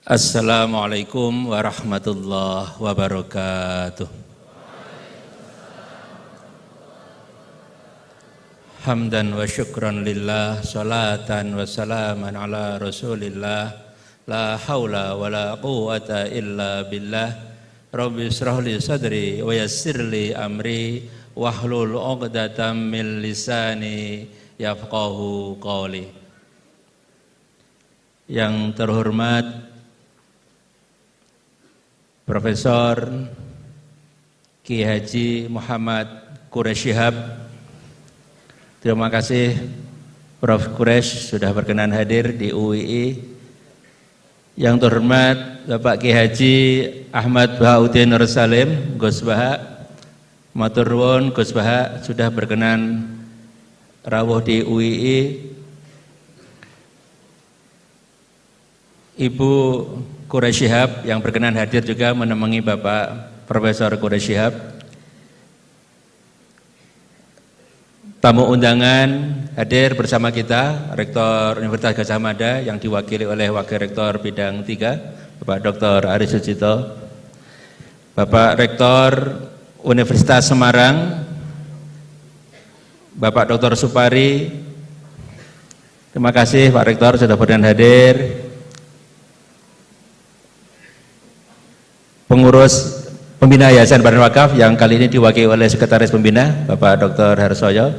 Assalamualaikum warahmatullahi wabarakatuh. Hamdan wa syukran lillah, salatan wa salaman ala rasulillah, la hawla wa la quwwata illa billah. Rabbi israh li sadri wa yassir li amri wahlul 'uqdatam min lisani yafqahu qawli. Yang terhormat Profesor Ki Haji Muhammad Quraish Shihab, terima kasih Prof. Quraish sudah berkenan hadir di UII. Yang terhormat Bapak Ki Haji Ahmad Bahauddin Nur Salim, Gus Baha, matur nuwun Gus Baha sudah berkenan rawuh di UII. Ibu Quraish Shihab yang berkenan hadir juga menemani Bapak Profesor Quraish Shihab. Tamu undangan hadir bersama kita, Rektor Universitas Gadjah Mada yang diwakili oleh Wakil Rektor Bidang 3, Bapak Dr. Aris Sucito, Bapak Rektor Universitas Semarang, Bapak Dr. Supari. Terima kasih Pak Rektor sudah berkenan hadir. Pengurus Pembina Yayasan Badan Wakaf yang kali ini diwakili oleh Sekretaris Pembina Bapak Dr. Harsoyo,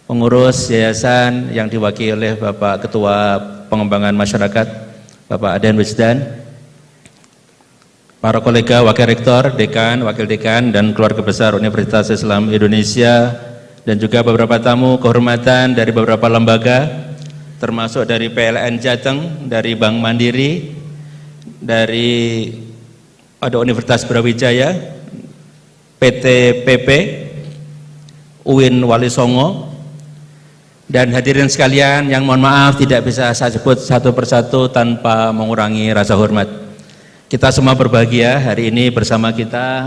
pengurus yayasan yang diwakili oleh Bapak Ketua Pengembangan Masyarakat Bapak Aden Wisdan, para kolega Wakil Rektor, Dekan, Wakil Dekan dan keluarga besar Universitas Islam Indonesia, dan juga beberapa tamu kehormatan dari beberapa lembaga termasuk dari PLN Jateng, dari Bank Mandiri, dari ada Universitas Brawijaya, PT PP, UIN Wali Songo, dan hadirin sekalian yang mohon maaf tidak bisa saya sebut satu persatu tanpa mengurangi rasa hormat. Kita semua berbahagia hari ini bersama kita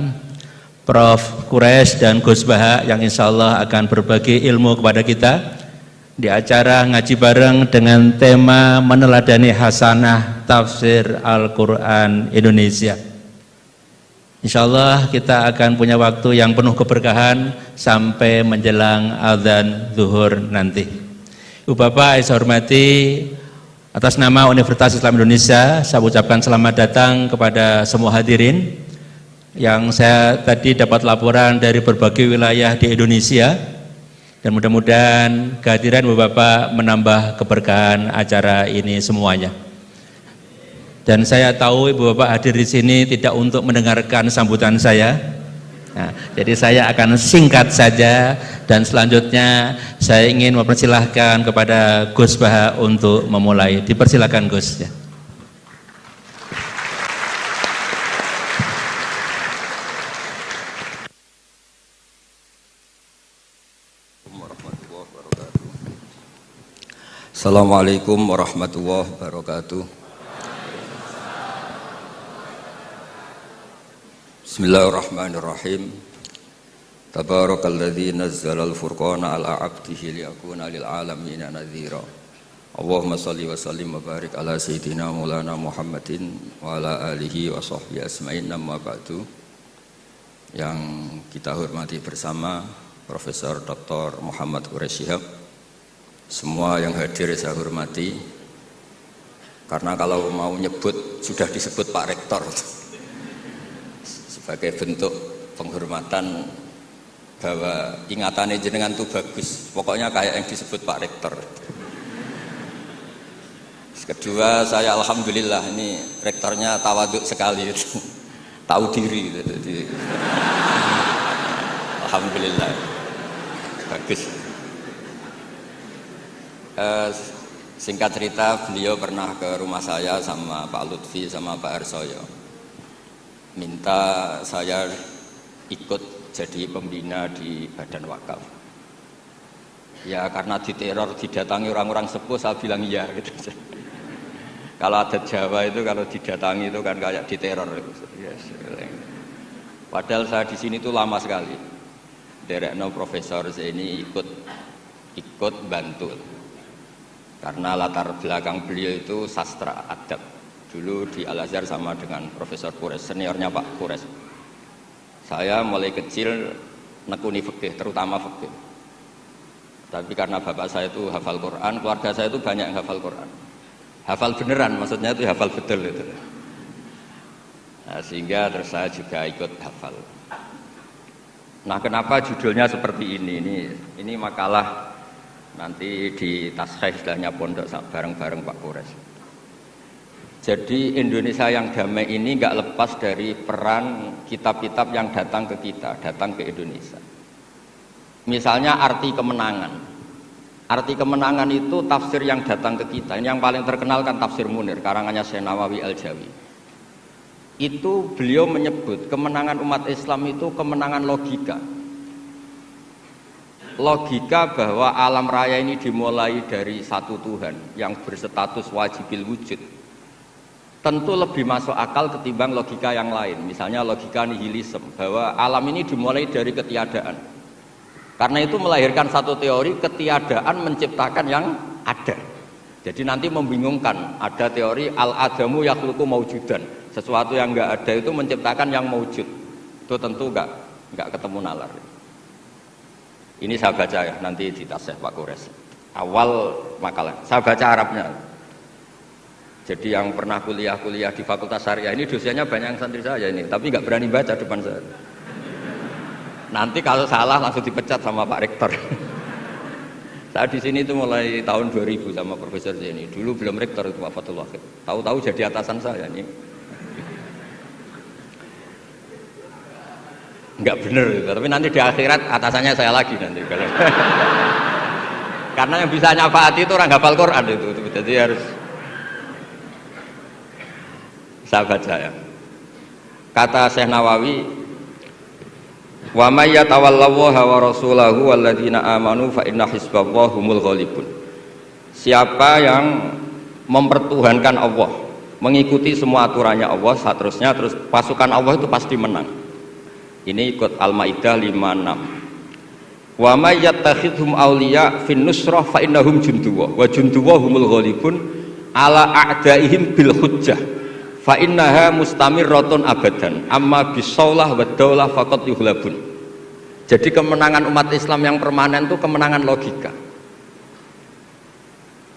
Prof. Quraish dan Gus Baha yang insya Allah akan berbagi ilmu kepada kita di acara ngaji bareng dengan tema meneladani hasanah tafsir Al-Quran Indonesia. Insya Allah kita akan punya waktu yang penuh keberkahan sampai menjelang azan zuhur nanti. Ibu Bapak saya hormati, atas nama Universitas Islam Indonesia saya ucapkan selamat datang kepada semua hadirin yang saya tadi dapat laporan dari berbagai wilayah di Indonesia, dan mudah-mudahan kehadiran Ibu Bapak menambah keberkahan acara ini semuanya. Dan saya tahu Ibu Bapak hadir di sini tidak untuk mendengarkan sambutan saya. Nah, jadi saya akan singkat saja dan selanjutnya saya ingin mempersilahkan kepada Gus Baha untuk memulai. Dipersilakan Gus. Ya. Assalamualaikum warahmatullahi wabarakatuh. Bismillahirrahmanirrahim. Tabarakalladzi nazzalal furqana ala 'abdihi liyakuna lil 'alamin nadhira. Allahumma shalli wa sallim wa barik ala sayyidina Maulana Muhammadin wa ala alihi wa sahbihi asma'in, amma ba'du. Yang kita hormati bersama Profesor Dr. Muhammad Quraish Shihab, semua yang hadir saya hormati, karena kalau mau nyebut sudah disebut Pak Rektor sebagai bentuk penghormatan bahwa ingatannya jenengan itu bagus, pokoknya kayak yang disebut Pak Rektor. Kedua, saya alhamdulillah ini rektornya tawaduk sekali, tahu diri, jadi alhamdulillah bagus. Singkat cerita, beliau pernah ke rumah saya sama Pak Lutfi sama Pak Harsoyo, minta saya ikut jadi pembina di Badan Wakaf. Ya karena diteror, didatangi orang-orang sepuh, saya bilang iya gitu. Kalau adat Jawa itu kalau didatangi itu kan kayak diteror. Yes. Padahal saya di sini tuh lama sekali. Derekno Profesor Zaini ikut bantu. Karena latar belakang beliau itu sastra adab. Dulu di Al-Azhar sama dengan Profesor Kures, seniornya Pak Kures. Saya mulai kecil nekuni fikih, terutama fikih. Tapi karena bapak saya itu hafal Quran, keluarga saya itu banyak yang hafal Quran. Hafal beneran, maksudnya itu hafal betul itu. Nah, sehingga terus saya juga ikut hafal. Nah, kenapa judulnya seperti ini? Ini makalah nanti di taskhih istilahnya pondok bareng-bareng Pak Kures. Jadi Indonesia yang damai ini nggak lepas dari peran kitab-kitab yang datang ke kita, datang ke Indonesia. Misalnya arti kemenangan. Arti kemenangan itu tafsir yang datang ke kita. Ini yang paling terkenal kan tafsir Munir, karangannya Syekh Nawawi Al-Jawi. Itu beliau menyebut kemenangan umat Islam itu kemenangan logika. Logika bahwa alam raya ini dimulai dari satu Tuhan yang berstatus wajibil wujud. Tentu lebih masuk akal ketimbang logika yang lain. Misalnya logika nihilisme, bahwa alam ini dimulai dari ketiadaan. Karena itu melahirkan satu teori ketiadaan menciptakan yang ada. Jadi nanti membingungkan, ada teori al-adamu yakhluqu maujudan. Sesuatu yang enggak ada itu menciptakan yang maujud. Itu tentu enggak ketemu nalar. Ini saya baca ya, nanti di tasih Pak Kures. Awal makalah, saya baca Arabnya. Jadi yang pernah kuliah di Fakultas Syariah ini dosennya banyak yang santri saya ini, tapi nggak berani baca depan saya. Nanti kalau salah langsung dipecat sama Pak Rektor. Saya di sini itu mulai tahun 2000 sama Profesor Zeni. Dulu belum Rektor itu Pak Fatul Wahid. Tahu-tahu jadi atasan saya ini. Nggak bener itu, tapi nanti di akhirat atasannya saya lagi nanti. Karena yang bisa nyafaati itu orang hafal Quran itu, jadi harus. Saya baca ya. Kata Syekh Nawawi, wa may yatawallallaha wa rasulahu walladzina amanu fa inna hizballahi humul ghalibun. Siapa yang mempertuhankan Allah, mengikuti semua aturannya Allah, seterusnya terus pasukan Allah itu pasti menang. Ini ikut Al-Maidah 56. Wa may yattakhidhum awliya fin nusrah fa innahum junduwa wa junduwa humul ghalibun ala a'daihim bil hujjah. Fa innaha mustamirratun abadan amma bisaulah wa daulah faqat yuhlabun. Jadi kemenangan umat Islam yang permanen itu kemenangan logika.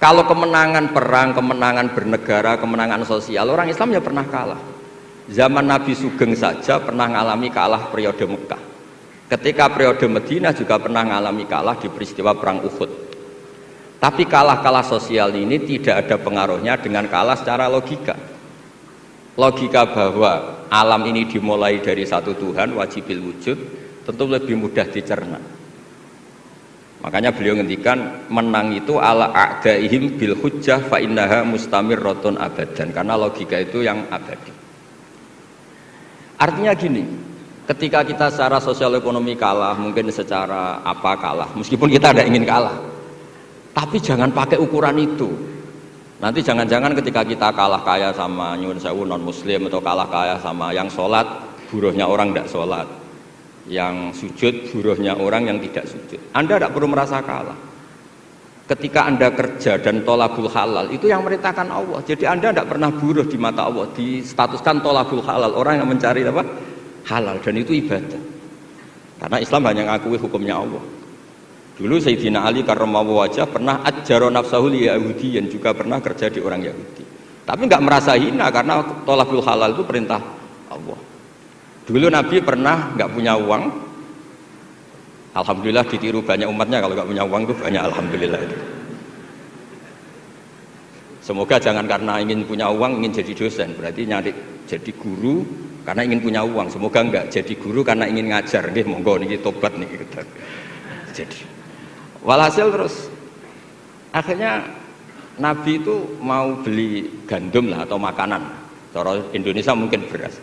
Kalau kemenangan perang, kemenangan bernegara, kemenangan sosial, orang Islam ya pernah kalah. Zaman Nabi Sugeng saja pernah mengalami kalah periode Mekah. Ketika periode Madinah juga pernah mengalami kalah di peristiwa perang Uhud. Tapi kalah-kalah sosial ini tidak ada pengaruhnya dengan kalah secara logika. Logika bahwa alam ini dimulai dari satu Tuhan wajibil wujud tentu lebih mudah dicerna. Makanya beliau ngendikan menang itu ala a'daihim bil hujjah fa innaha mustamirratun abadan, karena logika itu yang abadi. Artinya gini, ketika kita secara sosial ekonomi kalah, mungkin secara apa kalah, meskipun kita tidak ingin kalah, tapi jangan pakai ukuran itu. Nanti jangan-jangan ketika kita kalah kaya sama nyuwun sewu non muslim, atau kalah kaya sama yang sholat, buruhnya orang tidak sholat, yang sujud, buruhnya orang yang tidak sujud. Anda tidak perlu merasa kalah. Ketika Anda kerja dan tolabul halal, itu yang merintahkan Allah. Jadi Anda tidak pernah buruh di mata Allah, distatuskan tolabul halal, orang yang mencari apa? Halal, dan itu ibadah. Karena Islam hanya mengakui hukumnya Allah. Dulu Sayyidina Ali karramallahu wajhah pernah ajjaro nafsahu li Yahudiyan, juga pernah kerja di orang Yahudi. Tapi nggak merasa hina karena tolabul halal itu perintah Allah. Dulu Nabi pernah nggak punya uang. Alhamdulillah ditiru banyak umatnya, kalau nggak punya uang itu banyak alhamdulillah itu. Semoga jangan karena ingin punya uang ingin jadi dosen, berarti nyari jadi guru karena ingin punya uang. Semoga enggak jadi guru karena ingin ngajar. Nggih monggo niki tobat niki gitu. Jadi walhasil terus akhirnya Nabi itu mau beli gandum lah atau makanan. Cara Indonesia mungkin beras.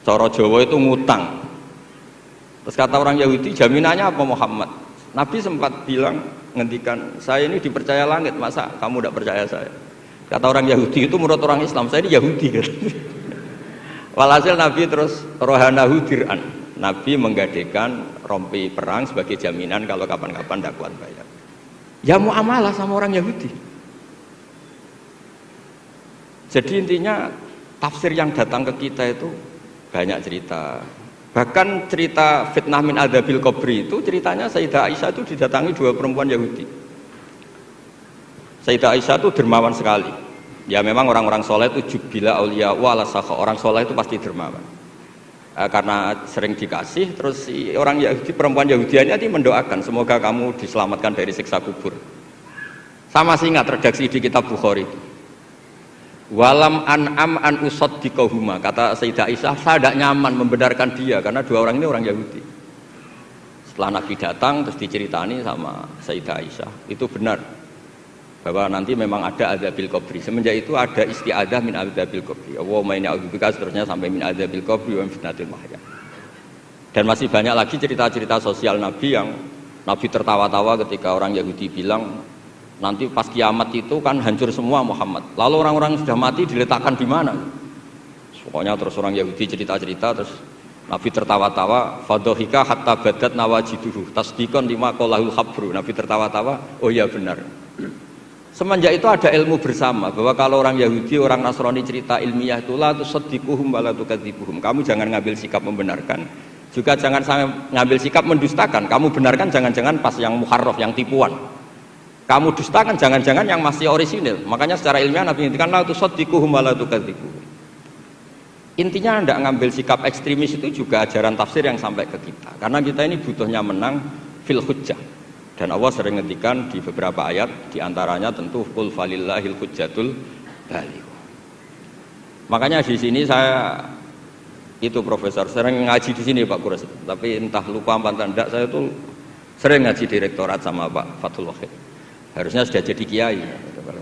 Cara Jawa itu ngutang. Terus kata orang Yahudi, jaminannya apa Muhammad? Nabi sempat bilang, ngendikan, saya ini dipercaya langit, masa kamu tidak percaya saya? Kata orang Yahudi itu menurut orang Islam, saya ini Yahudi. Walhasil Nabi terus rohanahu dir'an. Nabi menggadekan rompi perang sebagai jaminan kalau kapan-kapan tidak kuat bayar. Ya muamalah sama orang Yahudi. Jadi intinya tafsir yang datang ke kita itu banyak cerita. Bahkan cerita fitnah min adzabil qabri itu ceritanya Sayyidah Aisyah itu didatangi 2 perempuan Yahudi. Sayyidah Aisyah itu dermawan sekali. Ya memang orang-orang soleh itu jubila auliya wala sakha. Orang soleh itu pasti dermawan. Karena sering dikasih, terus si orang Yahudi, perempuan Yahudianya ini mendoakan semoga kamu diselamatkan dari siksa kubur. Sama sih ingat redaksi di kitab Bukhari. Walam an'am an usaddiqahuma, kata Sayyidah Aisyah, saya tidak nyaman membenarkan dia karena 2 orang ini orang Yahudi. Setelah Nabi datang terus diceritani sama Sayyidah Aisyah, itu benar bahwa nanti memang ada adzabil qabri. Semenjak itu ada isti'adzah min adzabil qabri. Allahumma inni a'udzubika, seterusnya sampai min adzabil qabri wa min fitnatil mahya. Dan masih banyak lagi cerita-cerita sosial Nabi yang Nabi tertawa-tawa ketika orang Yahudi bilang nanti pas kiamat itu kan hancur semua Muhammad. Lalu orang-orang yang sudah mati diletakkan di mana? Pokoknya terus orang Yahudi cerita-cerita, terus Nabi tertawa-tawa, fadhahika hatta badat nawajiduhu tasdiqan lima qalahul khabru. Nabi tertawa-tawa, oh iya benar. Semenjak itu ada ilmu bersama bahwa kalau orang Yahudi, orang Nasrani cerita ilmiah itu la tusaddiquhum wa la tukadzibuhum. Kamu jangan ngambil sikap membenarkan, juga jangan sampai ngambil sikap mendustakan. Kamu benarkan jangan-jangan pas yang muharraf, yang tipuan. Kamu dustakan jangan-jangan yang masih orisinil. Makanya secara ilmiah Nabi ngendikan la tusaddiquhum wa la tukadzibuhum. Intinya tidak ngambil sikap ekstremis itu juga ajaran tafsir yang sampai ke kita. Karena kita ini butuhnya menang fil hujjah. Dan Allah sering ngendikan di beberapa ayat, diantaranya tentu qul falillahil hujjatul baligh. Makanya di sini saya itu profesor sering ngaji di sini Pak Kures. Tapi entah lupa apa tidak, saya itu sering ngaji direktorat sama Pak Fathul Wahid. Harusnya sudah jadi kiai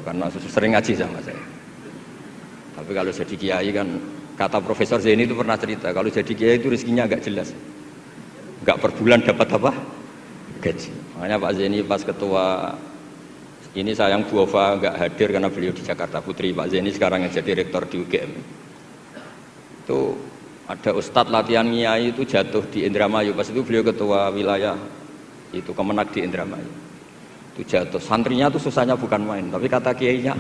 karena sering ngaji sama saya. Tapi kalau jadi kiai kan, kata Profesor Zaini itu pernah cerita, kalau jadi kiai itu rezekinya agak jelas, nggak per bulan dapat apa gaji. Makanya Pak Zaini pas ketua ini, sayang Bu Ova nggak hadir karena beliau di Jakarta. Putri Pak Zaini sekarang yang jadi rektor di UGM. Itu ada ustadz latihan kiai itu jatuh di Indramayu, pas itu beliau ketua wilayah itu Kemenak di Indramayu. Itu jatuh, santrinya tuh susahnya bukan main, tapi kata kiainya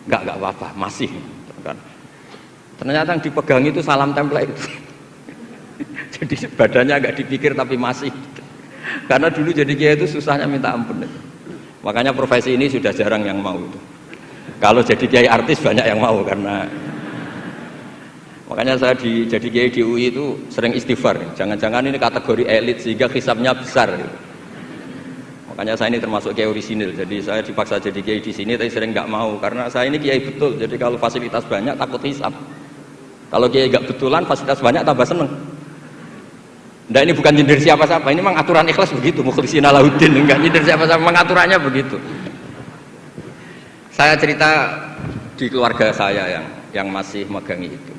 nggak apa-apa, masih kan. Ternyata yang dipegang itu salam template itu. Jadi badannya agak dipikir tapi masih. Karena dulu jadi kiai itu susahnya minta ampun. Makanya profesi ini sudah jarang yang mau itu. Kalau jadi kiai artis banyak yang mau, karena makanya saya jadi kiai di UI itu sering istighfar. Jangan-jangan ini kategori elit sehingga hisabnya besar. Makanya saya ini termasuk kiai orisinil, jadi saya dipaksa jadi kiai di sini, tapi sering nggak mau karena saya ini kiai betul. Jadi kalau fasilitas banyak takut hisab. Kalau kiai nggak betulan fasilitas banyak tambah seneng. Nah ini bukan nyindir siapa-siapa, ini memang aturan ikhlas begitu. Mukhlisin Alauddin enggak nyindir siapa-siapa, memang aturannya begitu. Saya cerita di keluarga saya yang masih megangi itu.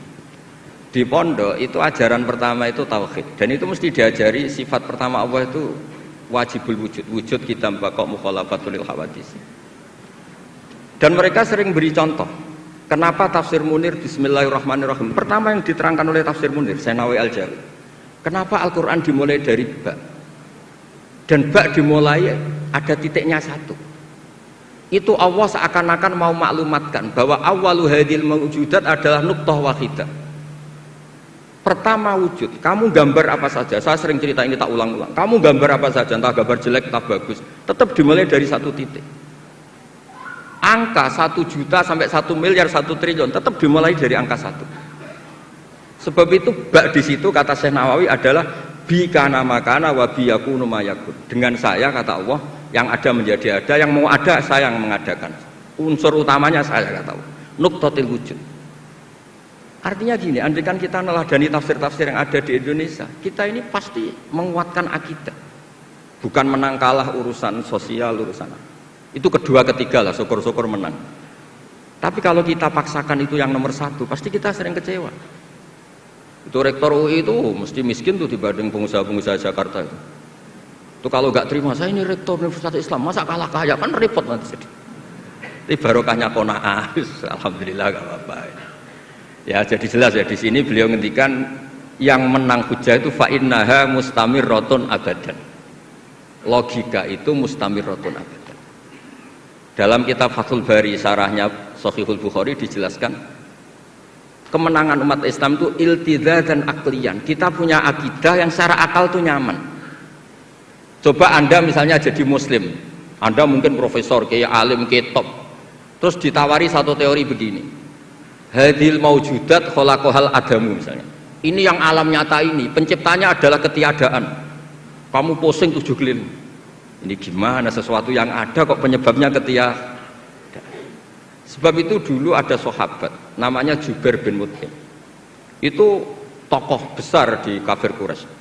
Di pondok itu ajaran pertama itu tauhid, dan itu mesti diajari sifat pertama Allah itu wajibul wujud kita mbakok mukhalafatul hawadis. Dan mereka sering beri contoh. Kenapa tafsir Munir bismillahirrahmanirrahim? Pertama yang diterangkan oleh tafsir Munir, Senawi Al-Jawi. Kenapa Al-Quran dimulai dari ba? Dan ba dimulai ada titiknya satu. Itu Allah seakan-akan mau maklumatkan bahwa awalu hadil mawujudat adalah nuqtah wahidah. Pertama wujud, kamu gambar apa saja, saya sering cerita ini tak ulang-ulang. Kamu gambar apa saja, entah gambar jelek, entah bagus, tetap dimulai dari satu titik. Angka 1 juta sampai 1 miliar 1 triliun tetap dimulai dari angka 1. Sebab itu bak di situ kata Syekh Nawawi adalah bi kana makana wa bi yakunu mayakun. Dengan saya kata Allah, yang ada menjadi ada, yang mau ada saya yang mengadakan. Unsur utamanya saya kata Allah. Nuqtatil wujud. Artinya gini, andaikan kita neladani tafsir-tafsir yang ada di Indonesia, kita ini pasti menguatkan akidah. Bukan menang kalah urusan sosial, urusan apa. Itu kedua ketiga lah, syukur-syukur menang. Tapi kalau kita paksakan itu yang nomor 1, pasti kita sering kecewa. Itu rektor UI itu mesti miskin tuh dibanding pengusaha-pengusaha Jakarta itu. Itu kalau nggak terima, saya ini rektor Universitas Islam, masa kalah kaya, kan repot nanti. Ini barokahnya qanaah, alhamdulillah gak apa-apa. Ya jadi jelas ya, di sini beliau ngendikan yang menang hujah itu fa innaha mustamirratun abadan. Logika itu mustamirratun abadan. Dalam kitab Fathul Bari, sarahnya Shahihul Bukhari dijelaskan kemenangan umat Islam itu iltidza dan aklian. Kita punya akidah yang secara akal tuh nyaman. Coba Anda misalnya jadi muslim, Anda mungkin profesor, kayak alim, kayak top, terus ditawari satu teori begini, hadil maujudat khalaqahal adamu misalnya, ini yang alam nyata ini penciptanya adalah ketiadaan, kamu pusing 7 keliling, ini gimana sesuatu yang ada kok penyebabnya ketiadaan. Sebab itu dulu ada sahabat namanya Jubair bin Mut'im, itu tokoh besar di kafir Quraisy.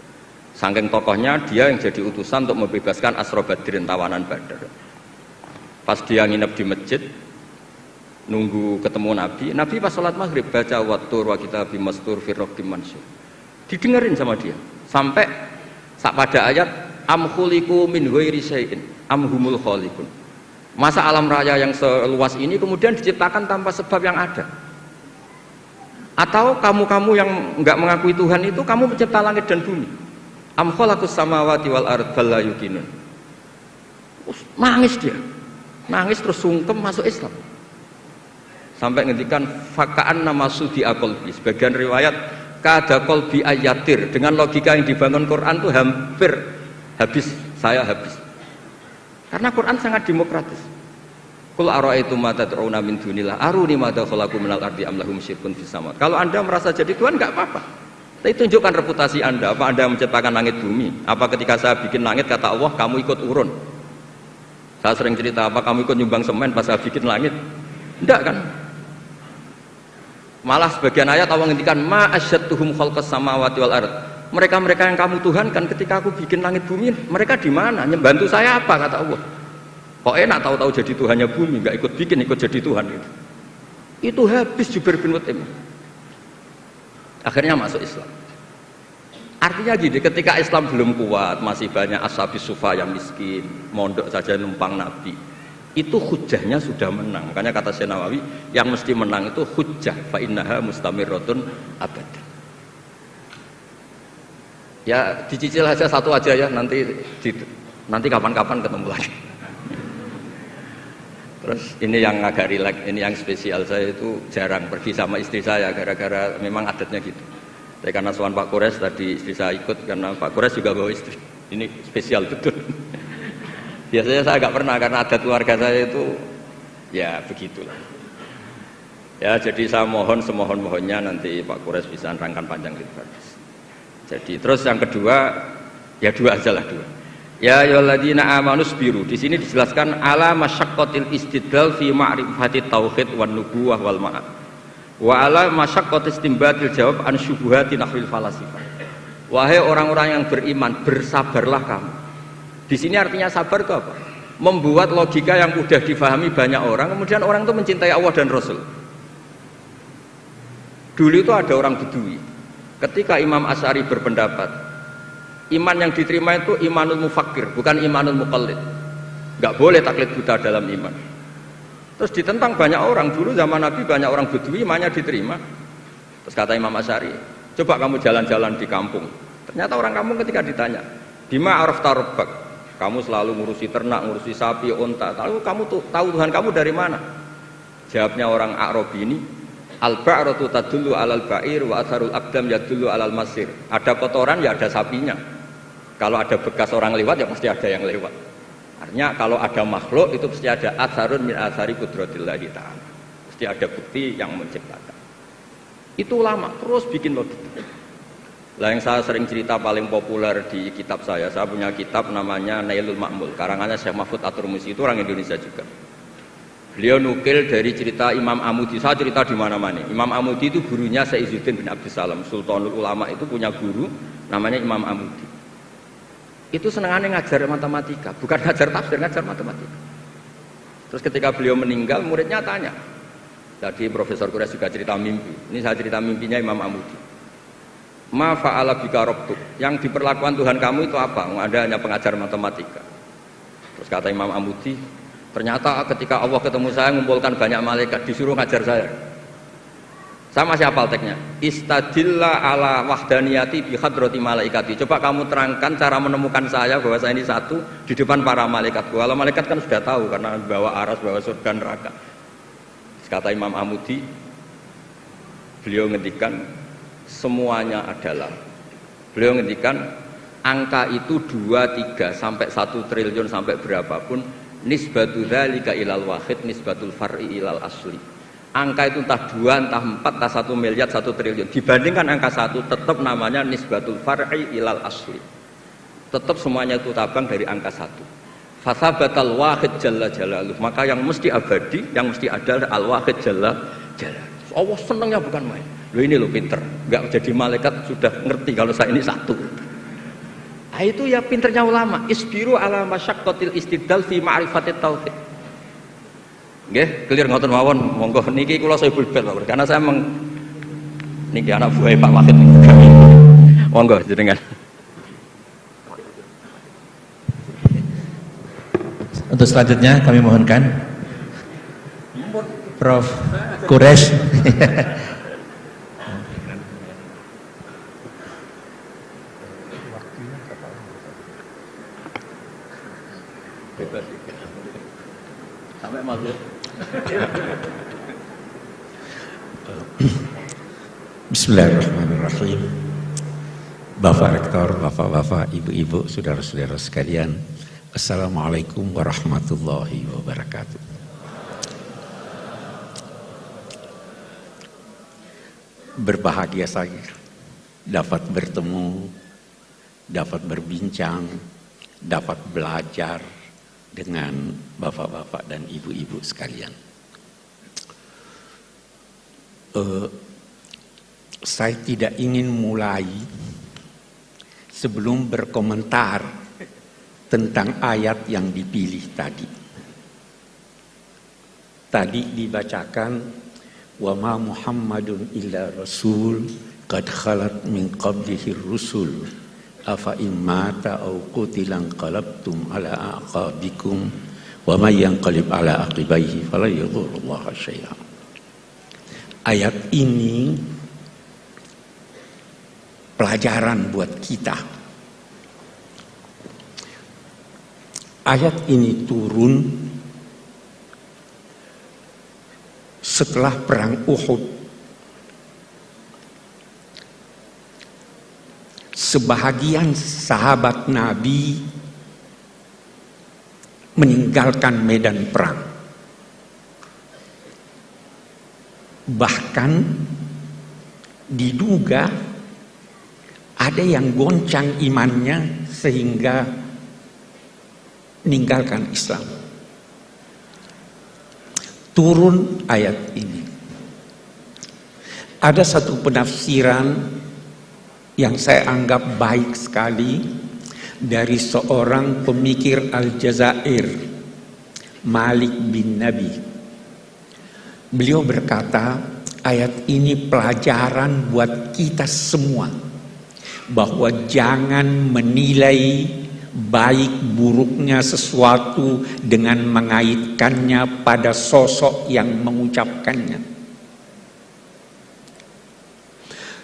Saking tokohnya dia yang jadi utusan untuk membebaskan Asra Badrin, tawanan Badar. Pas dia nginep di masjid nunggu ketemu Nabi, Nabi pas sholat maghrib baca wattur wa kitabim mastur fi raqqim mansur, didengerin sama dia sampai pada ayat am khuliqu min ghairi syai'in am humul khaliqun. Masa alam raya yang seluas ini kemudian diciptakan tanpa sebab yang ada? Atau kamu-kamu yang enggak mengakui Tuhan itu kamu pencipta langit dan bumi? Am khalaqus samawati wal ard bal la yuqinun. Nangis dia. Nangis terus sungkem masuk Islam. Sampai ngendikan fakaan nama sudi qalbi. Sebagian riwayat kada qalbi ayatir, dengan logika yang dibangun Quran itu hampir habis, saya habis. Karena Quran sangat demokratis. Qul ara'aytum ma tad'una min dunillah aruni ma khalaqu minal ardi am lahum syirkun fis sama. Kalau Anda merasa jadi Tuhan enggak apa-apa. Tapi tunjukkan reputasi Anda. Apa Anda menciptakan langit bumi? Apa ketika saya bikin langit kata Allah kamu ikut urun? Saya sering cerita, apa kamu ikut nyumbang semen pas saya bikin langit? Enggak kan? Malah sebagian ayat Allah ngendikan ma asyadtuhum khalqas samawati wal ard. Mereka-mereka yang kamu tuhankan ketika aku bikin langit bumi, mereka di mana? Membantu saya apa kata Allah? Kok enak tahu-tahu jadi Tuhannya bumi, nggak ikut bikin, ikut jadi Tuhan gitu. Itu habis Jubair bin Mut'im. Akhirnya masuk Islam. Artinya gini, ketika Islam belum kuat, masih banyak ashabis sufa yang miskin, mondok saja numpang Nabi. Itu hujahnya sudah menang. Makanya kata Syekh Nawawi, yang mesti menang itu hujah fa innaha mustamirratun abadan. Ya dicicil aja satu aja ya, nanti kapan-kapan ketemu lagi. Terus ini yang agak rileks, ini yang spesial, saya itu jarang pergi sama istri saya gara-gara memang adatnya gitu. Tapi karena soal Pak Kures tadi istri saya ikut, karena Pak Kures juga bawa istri. Ini spesial betul. Biasanya saya agak pernah karena adat keluarga saya itu ya begitulah. Ya jadi saya mohon semohon-mohonnya nanti Pak Kures bisa nerangkan panjang lebar. Jadi terus yang kedua, ya dua aja lah dua. Ya ayyuhalladzina amanu sabiru. Di sini dijelaskan ala masyaqqatil istidlal fi ma'rifati tauhid wan nubuwah wal ma'ad. Wa ala masyaqqatis istinbatil jawab an syubuhati nahwil falasifah. Wahai orang-orang yang beriman, bersabarlah kamu. Di sini artinya sabar itu apa? Membuat logika yang mudah difahami banyak orang, kemudian orang itu mencintai Allah dan Rasul. Dulu itu ada orang Bedui. Ketika Imam Asy'ari berpendapat iman yang diterima itu imanul mufakkir, bukan imanul muqallid. Enggak boleh taklid buta dalam iman. Terus ditentang banyak orang. Dulu zaman Nabi banyak orang Bedui imannya diterima. Terus kata Imam Asy'ari, coba kamu jalan-jalan di kampung. Ternyata orang kampung ketika ditanya, bima arafta rabbak? Kamu selalu ngurusi ternak, ngurusi sapi, unta. Lalu kamu tahu Tuhan kamu dari mana? Jawabnya orang Arabi ini, al-ba'ratu tadullu alal ba'ir wa atharul aqdam yadullu alal masir. Ada kotoran ya ada sapinya. Kalau ada bekas orang lewat ya pasti ada yang lewat. Artinya kalau ada makhluk itu pasti ada atharun min athari qudratillahi ta'ala. Pasti ada bukti yang menciptakan. Itu ulama terus bikin logika. Lah yang saya sering cerita paling populer di kitab saya punya kitab namanya Nailul Ma'mul, karangannya Syekh Mahfud At-Turmusi, itu orang Indonesia juga. Beliau nukil dari cerita Imam Amudi. Saya cerita di mana-mana. Imam Amudi itu gurunya Syekh Izzuddin bin Abdussalam, Sultanul Ulama itu punya guru namanya Imam Amudi. Itu senangannya ngajar matematika, bukan ngajar tafsir, ngajar matematika. Terus ketika beliau meninggal, muridnya tanya. Tadi Profesor Kures juga cerita mimpi. Ini saya cerita mimpinya Imam Amudi. Ma fa'ala bika rabbuk, yang diperlakukan Tuhan kamu itu apa? Anda hanya pengajar matematika. Terus kata Imam Amudi, ternyata ketika Allah ketemu saya mengumpulkan banyak malaikat disuruh ngajar saya. Saya masih hafal teksnya. Istadilla ala wahdaniyati bi hadrati malaikati. Coba kamu terangkan cara menemukan saya bahwa saya ini satu di depan para malaikat. Kalau malaikat kan sudah tahu karena bawa aras, bawa surga neraka. Terus kata Imam Amudi, beliau ngendikan semuanya adalah, beliau ngendikan angka itu 2, 3 sampai 1 triliun sampai berapapun, nisbatu dzalika ilal wahid nisbatul far'i ilal asli. Angka itu entah 2, entah 4, entah 1 miliar, 1 triliun dibandingkan angka 1 tetap namanya nisbatul far'i ilal asli, tetap semuanya itu tabang dari angka 1. Fasabatal wahid jalla jalaluh, maka yang mesti abadi, yang mesti ada al wahid jalla jalaluh. Allah senangnya bukan main. Loh ini lo pinter, nggak jadi malaikat sudah ngerti kalau saya ini 1. Nah, itu ya pinternya ulama. Isbiru ala masyaqqatil istidlal fi ma'rifatit tauhid. Nggih, clear ngoten mawon. Monggo niki kula Sohibul Bait karena saya niki anak buah Pak Wahid. Monggo jenengan. Untuk selanjutnya kami mohonkan Prof. Quraisy. Sampai masuk. Bismillahirrahmanirrahim. Bapak Rektor, bapak-bapak, ibu-ibu, saudara-saudara sekalian, Assalamualaikum warahmatullahi wabarakatuh. Berbahagia saya dapat bertemu, dapat berbincang, dapat belajar dengan bapak-bapak dan ibu-ibu sekalian. Saya tidak ingin mulai sebelum berkomentar tentang ayat yang dipilih tadi. Tadi dibacakan wa ma Muhammadun illa rasul qad khalat min qablihi rusul afa immata aw qutilan qalabtum ala aqabikum wa may yanqalib ala aqibaihi fala yadhurrullaha syai'an. Ayat ini pelajaran buat kita. Ayat ini turun setelah perang Uhud. Sebahagian sahabat Nabi meninggalkan medan perang. Bahkan diduga ada yang goncang imannya sehingga meninggalkan Islam. Turun ayat ini. Ada satu penafsiran yang saya anggap baik sekali dari seorang pemikir Aljazair, Malik bin Nabi. Beliau berkata, ayat ini pelajaran buat kita semua bahwa jangan menilai baik buruknya sesuatu dengan mengaitkannya pada sosok yang mengucapkannya.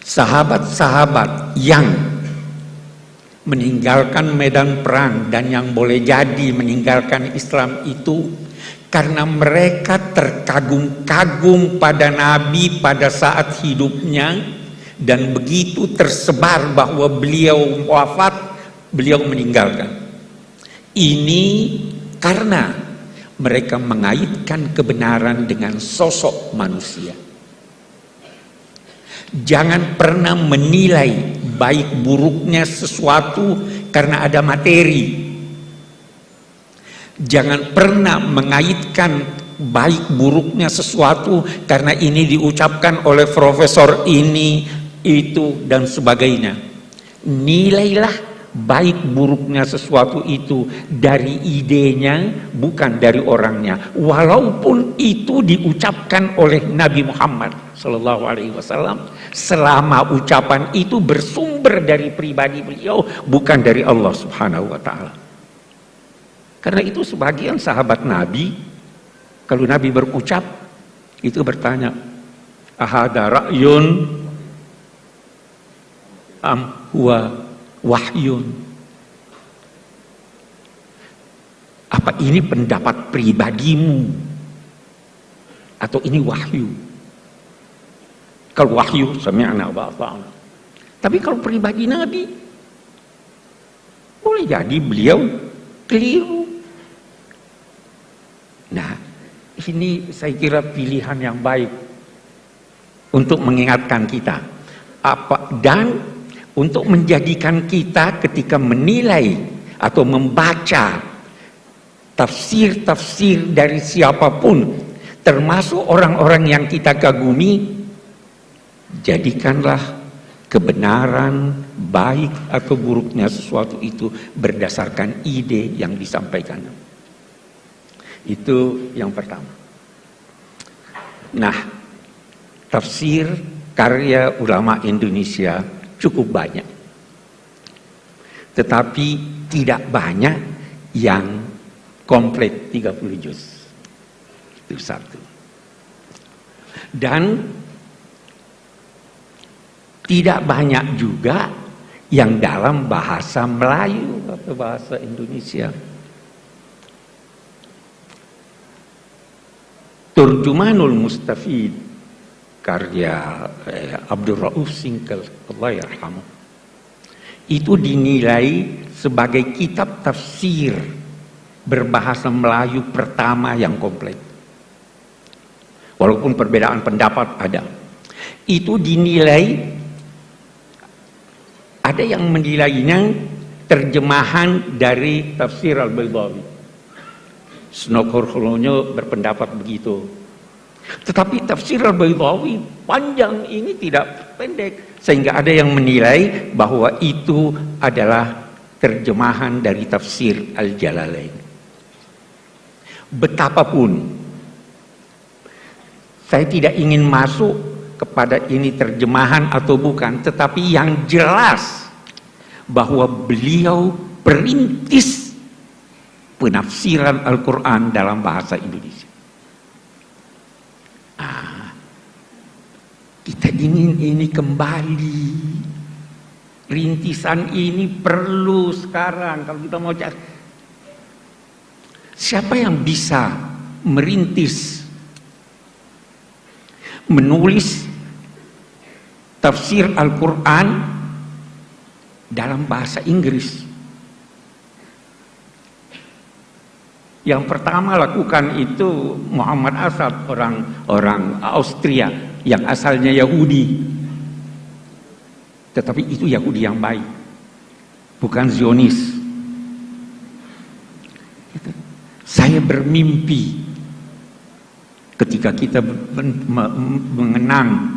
Sahabat-sahabat yang meninggalkan medan perang dan yang boleh jadi meninggalkan Islam itu karena mereka terkagum-kagum pada Nabi pada saat hidupnya, dan begitu tersebar bahwa beliau wafat, beliau meninggalkan. Ini karena mereka mengaitkan kebenaran dengan sosok manusia. Jangan pernah menilai baik buruknya sesuatu karena ada materi. Jangan pernah mengaitkan baik buruknya sesuatu karena ini diucapkan oleh profesor ini, itu, dan sebagainya. Nilailah baik buruknya sesuatu itu dari idenya, bukan dari orangnya. Walaupun itu diucapkan oleh Nabi Muhammad SAW, selama ucapan itu bersumber dari pribadi beliau, bukan dari Allah Subhanahu wa Ta'ala. Karena itu sebagian sahabat Nabi, kalau Nabi berucap, itu bertanya, ahada ra'yun am huwa wahyun. Apa ini pendapat pribadimu atau ini wahyu? Kalau wahyu sami'na wa ata'na. Tapi kalau pribadi Nabi, boleh jadi beliau keliru. Nah, ini saya kira pilihan yang baik untuk mengingatkan kita dan untuk menjadikan kita ketika menilai atau membaca tafsir-tafsir dari siapapun, termasuk orang-orang yang kita kagumi, jadikanlah kebenaran, baik atau buruknya sesuatu itu berdasarkan ide yang disampaikan. Itu yang pertama. Nah, tafsir karya ulama Indonesia cukup banyak. Tetapi tidak banyak yang komplit 30 juz. Itu satu. Dan tidak banyak juga yang dalam bahasa Melayu atau bahasa Indonesia. Turjumanul Mustafid karya Abdul Rauf Singkal, Allah yarhamu, itu dinilai sebagai kitab tafsir berbahasa Melayu pertama yang komplit. Walaupun perbedaan pendapat ada. Itu dinilai, ada yang menilainya terjemahan dari tafsir Al-Baydawi. Snokor-Holonyo berpendapat begitu. Tetapi tafsir Al-Baydawi panjang ini tidak pendek, sehingga ada yang menilai bahwa itu adalah terjemahan dari tafsir Al-Jalalain. Betapapun saya tidak ingin masuk kepada ini terjemahan atau bukan, tetapi yang jelas bahwa beliau perintis penafsiran Al-Quran dalam bahasa Indonesia. Kita ingin ini kembali. Rintisan ini perlu sekarang. Kalau kita mau cari, siapa yang bisa merintis, menulis tafsir Al-Quran dalam bahasa Inggris? Yang pertama lakukan itu Muhammad Asad, orang Austria yang asalnya Yahudi. Tetapi itu Yahudi yang baik, bukan Zionis. Saya bermimpi ketika kita mengenang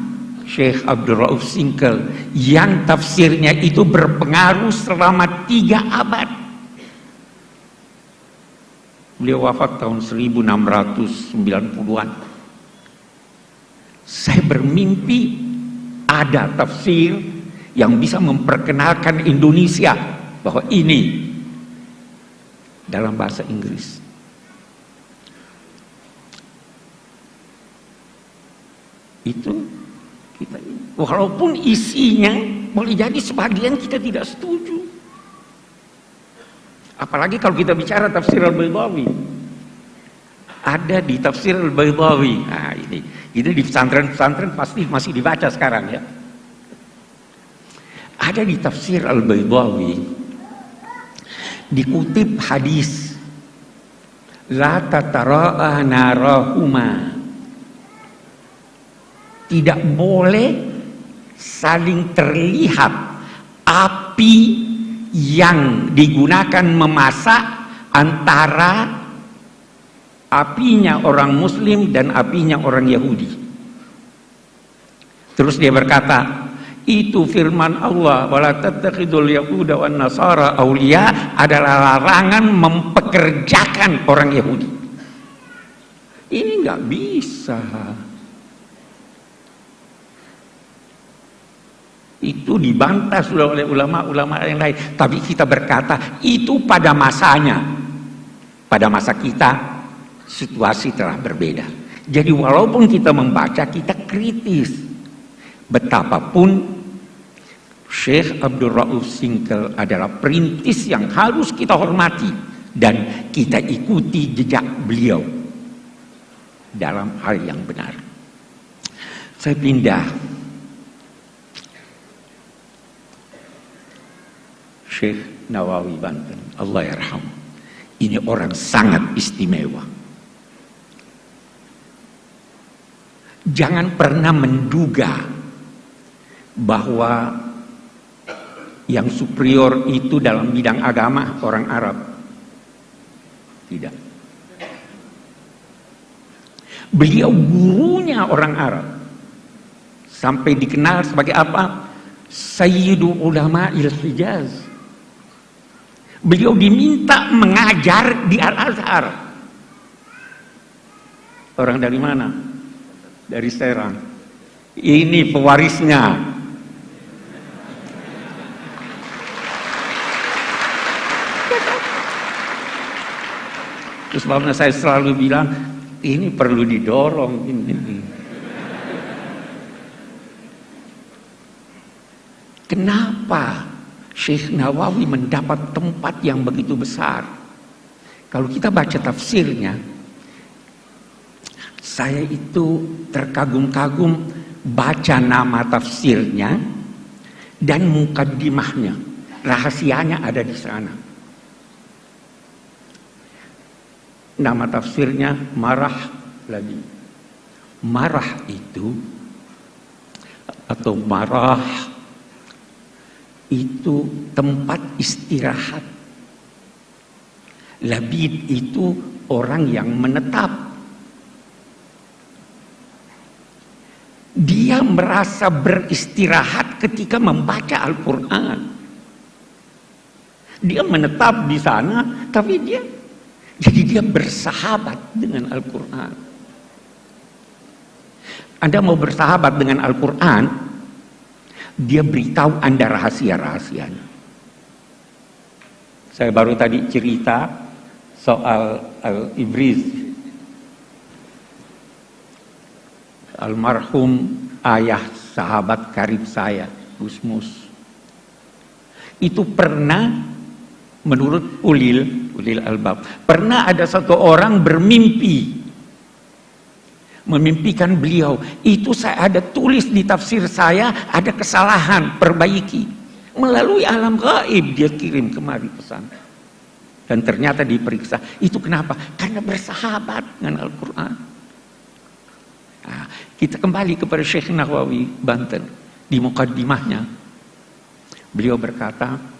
Syekh Abdul Rauf Singkal yang tafsirnya itu berpengaruh selama 3 abad. Beliau wafat tahun 1690-an. Saya bermimpi ada tafsir yang bisa memperkenalkan Indonesia bahwa ini dalam bahasa Inggris. Itu kita, walaupun isinya boleh jadi sebagian kita tidak setuju. Apalagi kalau kita bicara tafsir Al-Baydawi. Ada di tafsir Al-Baydawi. Nah, ini di pesantren-pesantren pasti masih dibaca sekarang ya. Ada di tafsir Al-Baydawi dikutip hadis la tatara'a narahuma, tidak boleh saling terlihat api yang digunakan memasak antara apinya orang Muslim dan apinya orang Yahudi. Terus dia berkata, itu firman Allah, wala tattakhidul yahuda wan nasara auliya, adalah larangan mempekerjakan orang Yahudi. Ini nggak bisa. Itu dibantah sudah oleh ulama-ulama yang lain. Tapi kita berkata itu pada masanya. Pada masa kita situasi telah berbeda. Jadi walaupun kita membaca, kita kritis. Betapapun Syekh Abdul Rauf Singkal adalah perintis yang harus kita hormati dan kita ikuti jejak beliau dalam hal yang benar. Saya pindah Syekh Nawawi Banten, Allah yarham. Ini orang sangat istimewa. Jangan pernah menduga bahwa yang superior itu dalam bidang agama orang Arab. Tidak. Beliau gurunya orang Arab. Sampai dikenal sebagai apa? Sayyidu Ulama'il Hijaz. Beliau diminta mengajar di Al-Azhar. Orang dari mana? Dari Serang. Ini pewarisnya. Terus sebabnya saya selalu bilang, ini perlu didorong. Ini. Kenapa Syekh Nawawi mendapat tempat yang begitu besar? Kalau kita baca tafsirnya, saya itu terkagum-kagum baca nama tafsirnya dan mukaddimahnya. Rahasianya ada di sana. Nama tafsirnya Marah lagi. Marah itu atau marah itu tempat istirahat. Labid itu orang yang menetap. Dia merasa beristirahat ketika membaca Al-Quran. Dia menetap di sana, tapi dia bersahabat dengan Al-Quran. Anda mau bersahabat dengan Al-Quran, dia beritahu Anda rahasia-rahasianya. Saya baru tadi cerita soal Al-Ibriz. Almarhum ayah sahabat karib saya, Gusmus. Itu pernah, menurut Ulil Albab, pernah ada satu orang memimpikan beliau. Itu saya ada tulis di tafsir saya, ada kesalahan, perbaiki. Melalui alam gaib dia kirim kemari pesan. Dan ternyata diperiksa. Itu kenapa? Karena bersahabat dengan Al-Quran. Nah, kita kembali kepada Syekh Nawawi Banten. Di mukaddimahnya beliau berkata,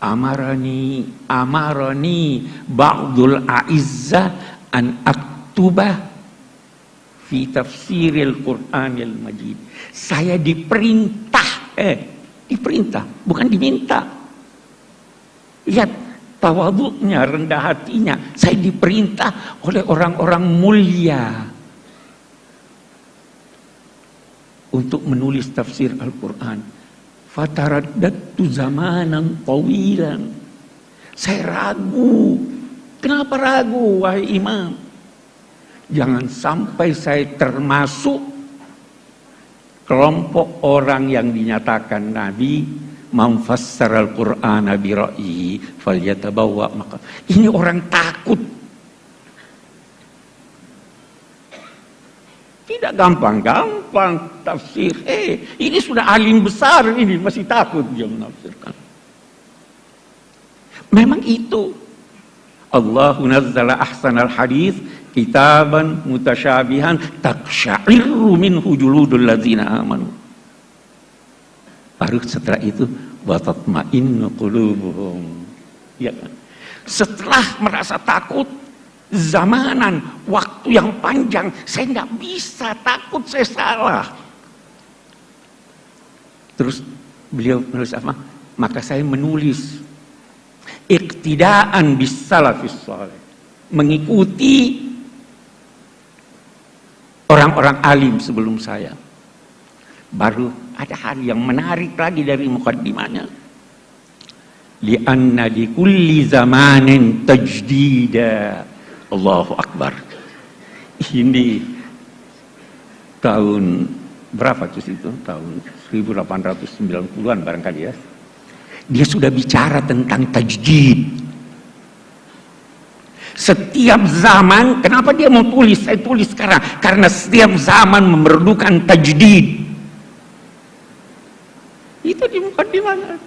Amarani ba'dul a'izzah an aktubah fi tafsiril Qur'anil Majid. Saya diperintah, bukan diminta. Lihat tawadhu'nya, rendah hatinya. Saya diperintah oleh orang-orang mulia untuk menulis tafsir Al-Quran. Fataraddatu zamanan tawilan. Saya ragu. Kenapa ragu, wahai imam? Jangan sampai saya termasuk kelompok orang yang dinyatakan Nabi memfassar Al-Qur'ana bi ra'yihi falyatabawwa maka. Ini orang takut. Tidak gampang-gampang tafsir. Ini sudah alim besar ini masih takut dia menafsirkan. Memang itu. Allahu nazzala ahsanal hadis kitaban mutasyabihan taqsya'irru minhu juludul ladzina amanu. Baru setelah itu wa tatma'innu qulubuhum. Ya kan? Setelah merasa takut, zamanan, waktu yang panjang, saya nggak bisa, takut saya salah. Terus beliau menulis apa? Maka saya menulis iqtidaan bis salafis salih, mengikuti orang-orang alim sebelum saya. Baru ada hal yang menarik lagi dari mukaddimahnya. Li'anna di kulli zamanin tajdida. Allahu Akbar. Ini tahun berapa itu? Tahun 1890-an barangkali ya. Dia sudah bicara tentang tajdid. Setiap zaman, kenapa dia mau tulis? Saya tulis sekarang. Karena setiap zaman memerlukan tajdid. Itu di mukaddimahnya.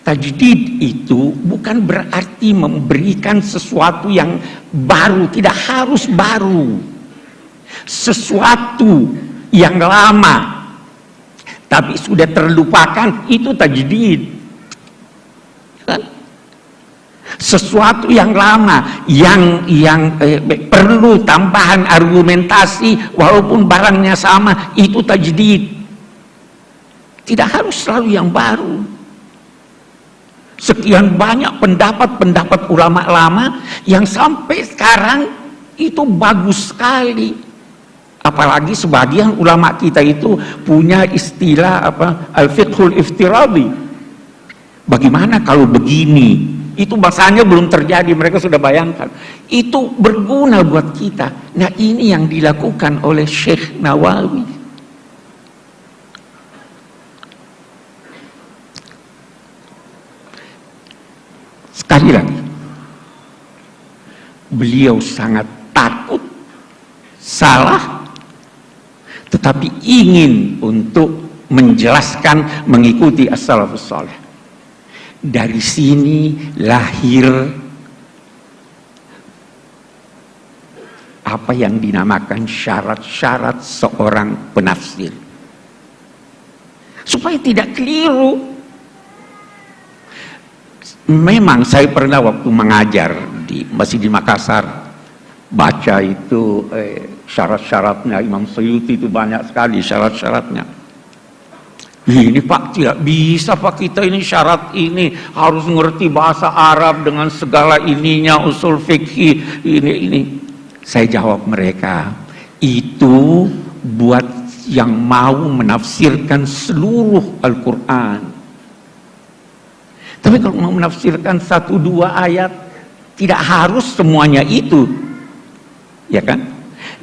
Tajdid itu bukan berarti memberikan sesuatu yang baru, tidak harus baru. Sesuatu yang lama tapi sudah terlupakan itu tajdid. Kan? Sesuatu yang lama yang perlu tambahan argumentasi walaupun barangnya sama, itu tajdid. Tidak harus selalu yang baru. Sekian banyak pendapat-pendapat ulama lama yang sampai sekarang itu bagus sekali. Apalagi sebagian ulama kita itu punya istilah al-fiqhul iftiradi. Bagaimana kalau begini? Itu bahasanya belum terjadi, mereka sudah bayangkan. Itu berguna buat kita. Nah, ini yang dilakukan oleh Syekh Nawawi. Sekali lagi, beliau sangat takut salah, tetapi ingin untuk menjelaskan mengikuti as-salafus saleh. Dari sini lahir apa yang dinamakan syarat-syarat seorang penafsir, supaya tidak keliru. Memang saya pernah waktu mengajar masih di Makassar baca itu syarat-syaratnya Imam Suyuti, itu banyak sekali syarat-syaratnya. Ini Pak, tidak bisa Pak, kita ini syarat ini harus ngerti bahasa Arab dengan segala ininya, usul fikih ini. Saya jawab mereka, itu buat yang mau menafsirkan seluruh Al-Quran. Tapi kalau mau menafsirkan 1-2 ayat, tidak harus semuanya itu, ya kan?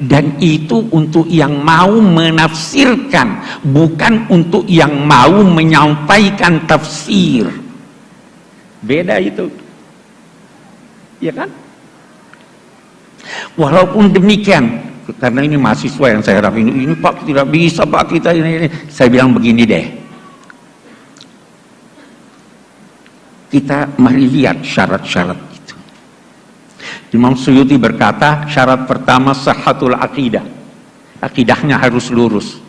Dan itu untuk yang mau menafsirkan, bukan untuk yang mau menyampaikan tafsir. Beda itu, ya kan? Walaupun demikian, karena ini mahasiswa yang saya harap ini Pak tidak bisa Pak kita ini. Saya bilang begini deh, kita mari lihat syarat-syarat itu. Imam Suyuti berkata, syarat pertama sahhatul aqidah. Akidahnya harus lurus.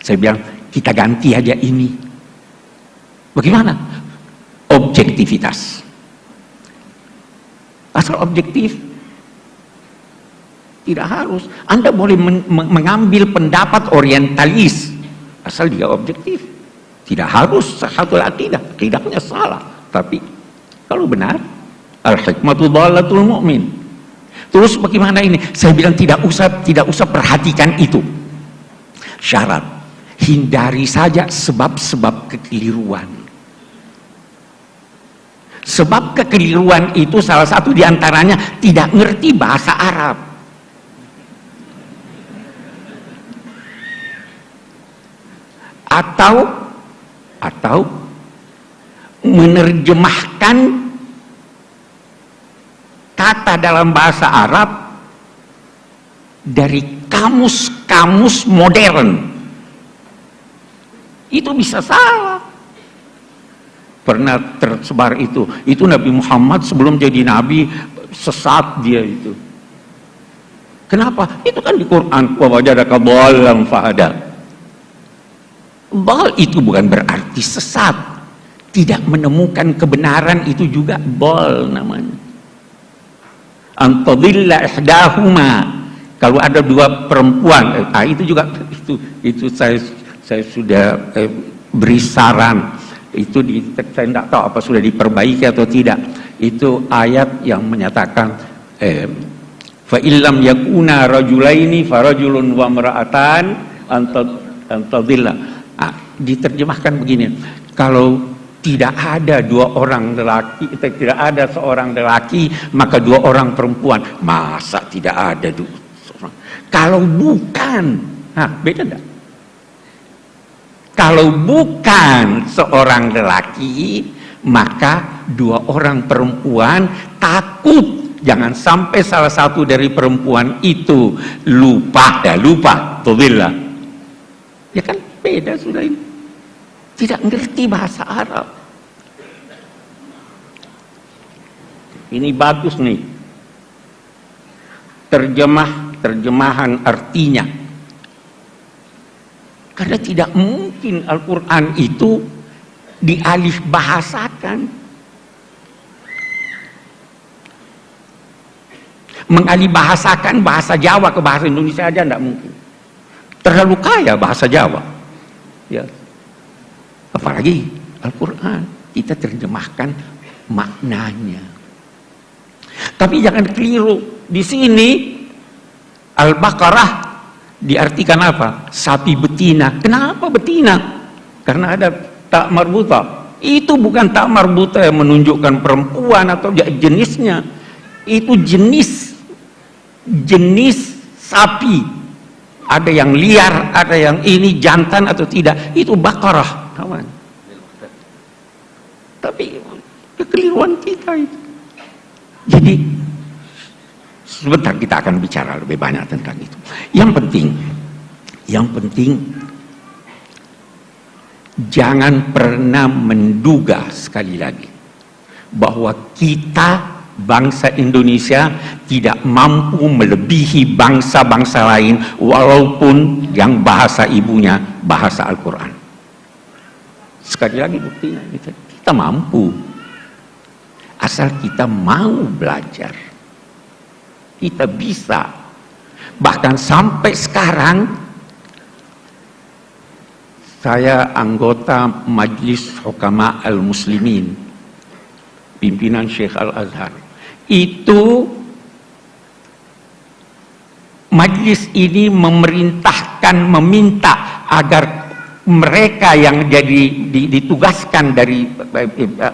Saya bilang, kita ganti aja ini. Bagaimana? Objektivitas. Asal objektif. Tidak harus. Anda boleh mengambil pendapat orientalis, asal dia objektif. Tidak harus sahhatul aqidah. Akidahnya salah. Tapi kalau benar, al-hikmatu dhalatul mu'min. Terus bagaimana ini? Saya bilang tidak usah perhatikan itu. Syarat, hindari saja sebab-sebab kekeliruan. Sebab kekeliruan itu salah satu diantaranya tidak ngerti bahasa Arab. Atau menerjemahkan kata dalam bahasa Arab dari kamus-kamus modern. Itu bisa salah. Pernah tersebar itu Nabi Muhammad sebelum jadi Nabi sesat dia itu. Kenapa? Itu kan di Quran, wa wajadaka dhallan fahada. Dhal itu bukan berarti sesat. Tidak menemukan kebenaran itu juga dhal namanya. Antadilla ihdahuma, kalau ada dua perempuan, itu juga itu saya sudah beri saran, itu saya tidak tahu apa sudah diperbaiki atau tidak. Itu ayat yang menyatakan fa illam yakuna rajulaini farajulun wa imra'atan antadilla. Diterjemahkan begini, kalau tidak ada dua orang lelaki, tidak ada seorang lelaki, maka dua orang perempuan. Masa tidak ada seorang? Kalau bukan, beda enggak? Kalau bukan seorang lelaki, maka dua orang perempuan. Takut jangan sampai salah satu dari perempuan itu lupa, tubillah. Ya kan beda sudah ini. Tidak ngerti bahasa Arab. Ini bagus nih. Terjemahan artinya. Karena tidak mungkin Al-Quran itu dialih bahasakan. Mengalih bahasakan bahasa Jawa ke bahasa Indonesia aja tidak mungkin. Terlalu kaya bahasa Jawa. Ya. Apalagi Al-Quran, kita terjemahkan maknanya. Tapi jangan keliru. Di sini Al-Baqarah diartikan apa? Sapi betina. Kenapa betina? Karena ada tak marbuta. Itu bukan tak marbuta yang menunjukkan perempuan atau jenisnya. Itu jenis sapi. Ada yang liar, ada yang ini jantan atau tidak. Itu Baqarah, kawan. Tapi kekeliruan kita itu. Jadi sebentar kita akan bicara lebih banyak tentang itu. Yang penting jangan pernah menduga, sekali lagi, bahwa kita bangsa Indonesia tidak mampu melebihi bangsa-bangsa lain walaupun yang bahasa ibunya bahasa Al-Quran. Sekali lagi buktinya kita mampu, asal kita mau belajar. Kita bisa. Bahkan sampai sekarang saya anggota Majlis Hukama Al-Muslimin, pimpinan Syekh Al-Azhar. Itu majlis ini meminta agar mereka yang ditugaskan dari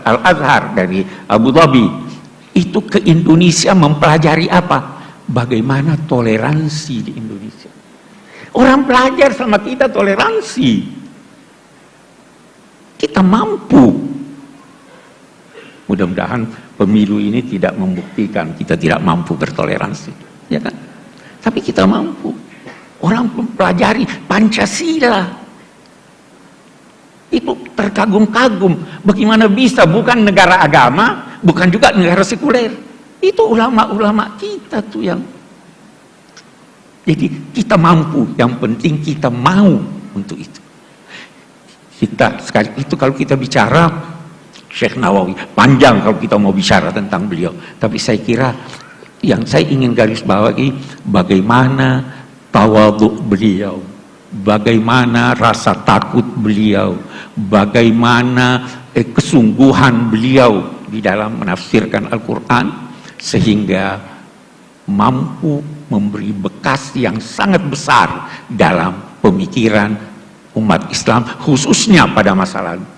Al-Azhar, dari Abu Dhabi, itu ke Indonesia mempelajari apa? Bagaimana toleransi di Indonesia. Orang belajar sama kita toleransi. Kita mampu. Mudah-mudahan pemilu ini tidak membuktikan kita tidak mampu bertoleransi, ya kan? Tapi kita mampu. Orang mempelajari Pancasila. Itu terkagum-kagum. Bagaimana bisa bukan negara agama, bukan juga negara sekuler. Itu ulama-ulama kita tuh yang. Jadi kita mampu. Yang penting kita mau untuk itu. Itu kalau kita bicara Syekh Nawawi, panjang kalau kita mau bicara tentang beliau. Tapi saya kira yang saya ingin garis bawahi, bagaimana tawadhu beliau, bagaimana rasa takut beliau, bagaimana kesungguhan beliau di dalam menafsirkan Al-Quran, sehingga mampu memberi bekas yang sangat besar dalam pemikiran umat Islam, khususnya pada masa lalu.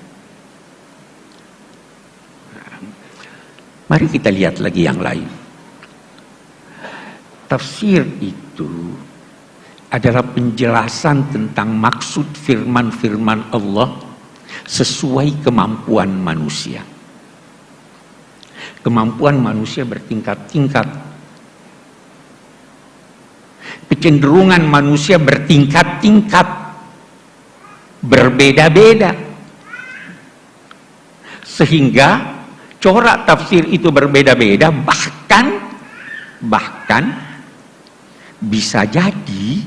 Mari kita lihat lagi yang lain. Tafsir itu adalah penjelasan tentang maksud firman-firman Allah sesuai kemampuan manusia. Kemampuan manusia bertingkat-tingkat. Kecenderungan manusia bertingkat-tingkat, berbeda-beda. Sehingga corak tafsir itu berbeda-beda, bahkan bisa jadi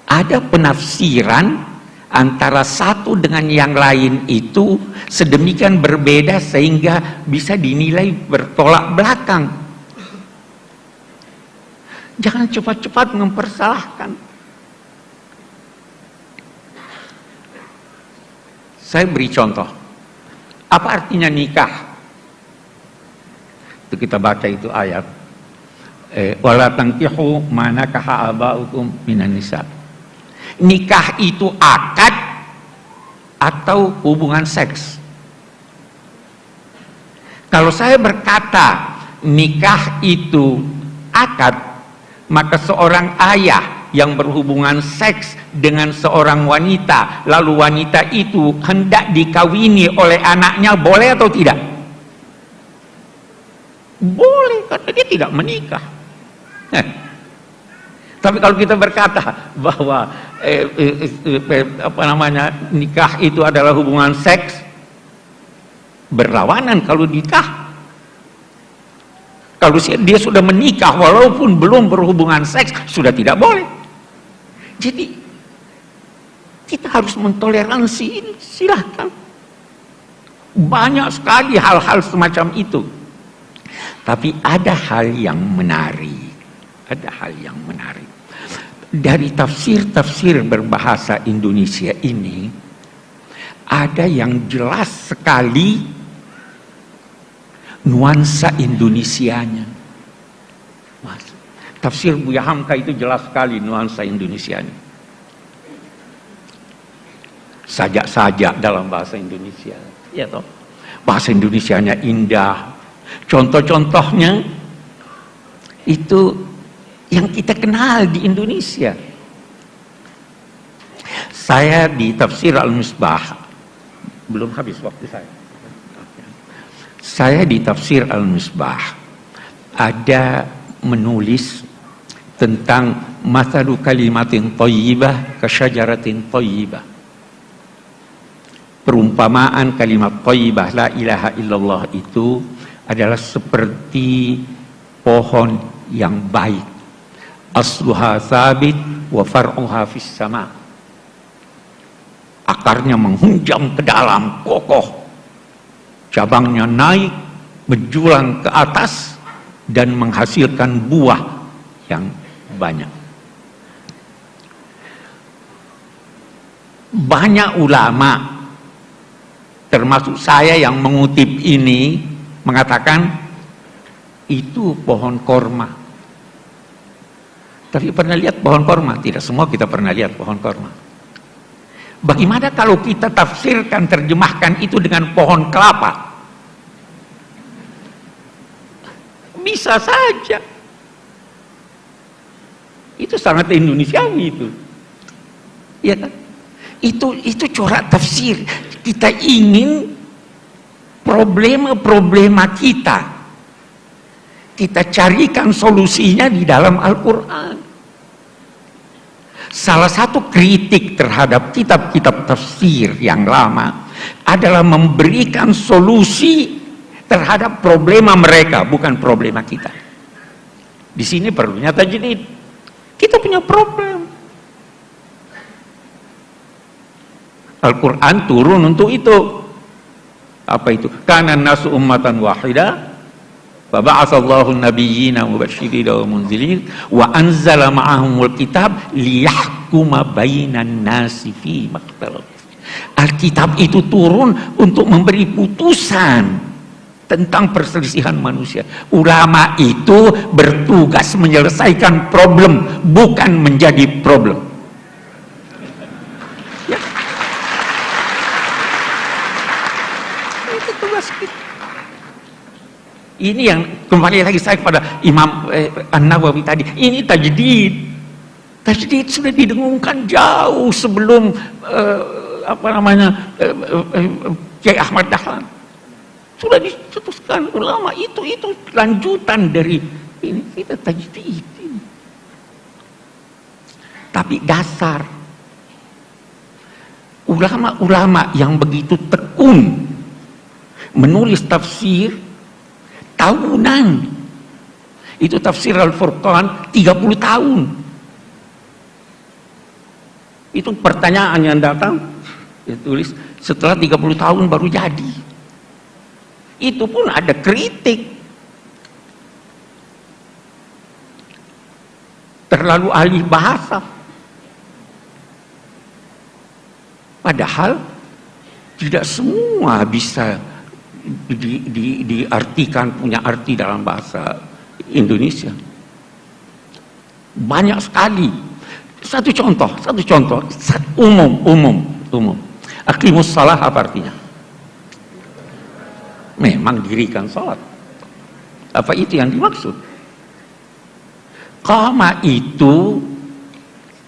ada penafsiran antara satu dengan yang lain itu sedemikian berbeda sehingga bisa dinilai bertolak belakang. Jangan cepat-cepat mempersalahkan. Saya beri contoh. Apa artinya nikah? Itu kita baca itu ayat. Wala tankihu ma nakaha abaukum minan nisa. Nikah itu akad atau hubungan seks. Kalau saya berkata nikah itu akad, maka seorang ayah yang berhubungan seks dengan seorang wanita, lalu wanita itu hendak dikawini oleh anaknya, boleh atau tidak? Boleh, karena dia tidak menikah. Tapi kalau kita berkata bahwa nikah itu adalah hubungan seks, berlawanan kalau nikah Kalau dia sudah menikah walaupun belum berhubungan seks, sudah tidak boleh. Jadi kita harus mentoleransi ini, silahkan. Banyak sekali hal-hal semacam itu. Tapi ada hal yang menarik. Ada hal yang menarik. Dari tafsir-tafsir berbahasa Indonesia ini, ada yang jelas sekali nuansa Indonesianya. Tafsir Buya Hamka itu jelas sekali nuansa Indonesianya. Sajak-sajak dalam bahasa Indonesia, ya toh. Bahasa Indonesianya indah. Contoh-contohnya itu yang kita kenal di Indonesia. Saya di Tafsir Al-Misbah, belum habis waktu saya. Saya di Tafsir Al-Misbah ada menulis tentang mathalu kalimatin thayyibah kasyajaratin thayyibah. Perumpamaan kalimat thayyibah la ilaha illallah itu adalah seperti pohon yang baik. Asluha thabit wa far'uha fis sama. Akarnya menghunjam ke dalam, kokoh. Cabangnya naik, menjulang ke atas, dan menghasilkan buah yang banyak. Banyak ulama, termasuk saya yang mengutip ini, mengatakan itu pohon korma. Tapi pernah lihat pohon korma? Tidak semua kita pernah lihat pohon korma. Bagaimana kalau kita tafsirkan, terjemahkan itu dengan pohon kelapa? Bisa saja. Itu sangat Indonesiawi itu. Ya kan? Itu corak tafsir. Kita ingin problema-problema kita carikan solusinya di dalam Al-Quran. Salah satu kritik terhadap kitab-kitab tafsir yang lama adalah memberikan solusi terhadap problema mereka, bukan problema kita. Di sini perlunya tajdid. Kita punya problem. Al-Quran turun untuk itu. Apa itu? Kana nasu ummatan wahida Faba'atsallahu an-nabiyyina mubashshirina wa mundzirin wa anzala ma'ahumul kitab liyahkuma bainan nasi fi maktalaf. Alkitab itu turun untuk memberi putusan tentang perselisihan manusia. Ulama itu bertugas menyelesaikan problem, bukan menjadi problem. Ya. Itu tugas kita. Ini yang kembali lagi saya kepada Imam An-Nawawi tadi. Ini tajdid. Tajdid sudah didengungkan jauh sebelum Kiai Ahmad Dahlan. Sudah dicetuskan ulama itu lanjutan dari ini, kita tajdid. Tapi dasar ulama-ulama yang begitu tekun menulis tafsir tahunan. Itu tafsir Al-Furqan 30 tahun. Itu pertanyaan yang datang, dia tulis setelah 30 tahun baru jadi. Itu pun ada kritik. Terlalu ahli bahasa. Padahal tidak semua bisa diartikan, punya arti dalam bahasa Indonesia. Banyak sekali. Satu contoh umum. Aqimus shalah apa artinya? Memang dirikan salat. Apa itu yang dimaksud? Qama itu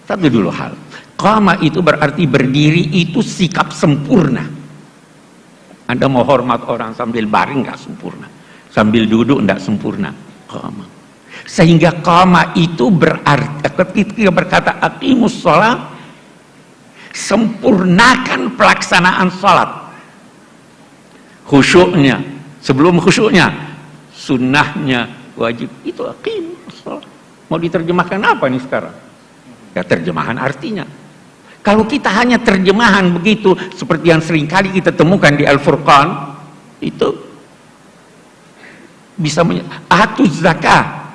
satu dulu hal. Qama itu berarti berdiri, itu sikap sempurna. Anda mau hormat orang sambil baring nggak sempurna, sambil duduk nggak sempurna. Qama. Sehingga qama itu berarti ketika berkata aqimus shalah, sempurnakan pelaksanaan salat. Khusyuknya, sebelum khusyuknya, sunnahnya wajib itu aqimus shalah. Mau diterjemahkan apa nih sekarang? Ya terjemahan artinya. Kalau kita hanya terjemahan begitu seperti yang seringkali kita temukan di Al-Furqan, itu bisa atuz zakah.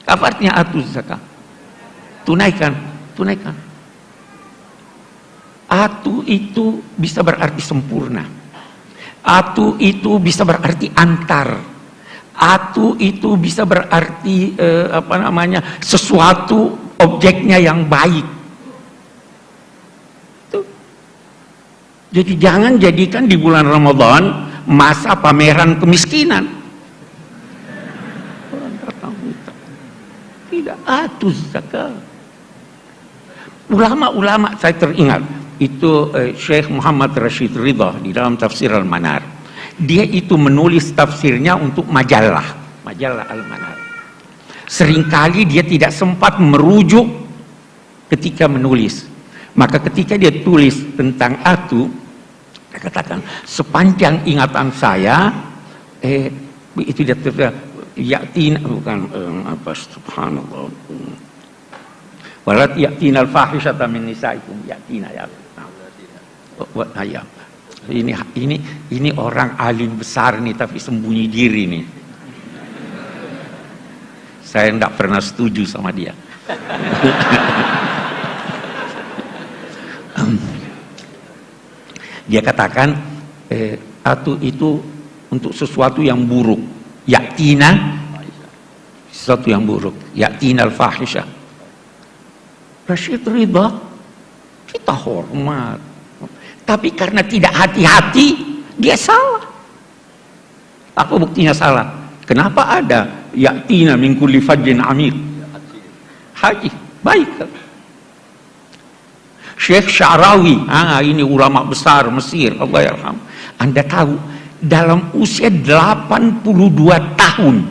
Apa artinya atuz zakah? Tunaikan. Atu itu bisa berarti sempurna. Atu itu bisa berarti antar. Atu itu bisa berarti sesuatu objeknya yang baik. Tuh. Jadi jangan jadikan di bulan Ramadan masa pameran kemiskinan. Tidak, atuz zakat. Ulama-ulama saya teringat itu Syekh Muhammad Rashid Ridha di dalam tafsir Al-Manar. Dia itu menulis tafsirnya untuk majalah Al-Manar. Seringkali dia tidak sempat merujuk ketika menulis. Maka ketika dia tulis tentang atu, dia katakan sepanjang ingatan saya itu dia yatin bukan subhanallah. Walat yatinal fahishata min nisaikum yatina ya. Ini orang alim besar nih tapi sembunyi diri nih. Saya tidak pernah setuju sama dia. Dia katakan atu itu untuk sesuatu yang buruk. Yatina sesuatu yang buruk. Yatinal fahisha. Rashid Ridha kita hormat, tapi karena tidak hati-hati dia salah. Apa buktinya salah? Kenapa ada yatina min kulli fajjin amik? Haji baik. Syekh Sya'rawi, ini ulama besar Mesir, Allah yarham. Anda tahu dalam usia 82 tahun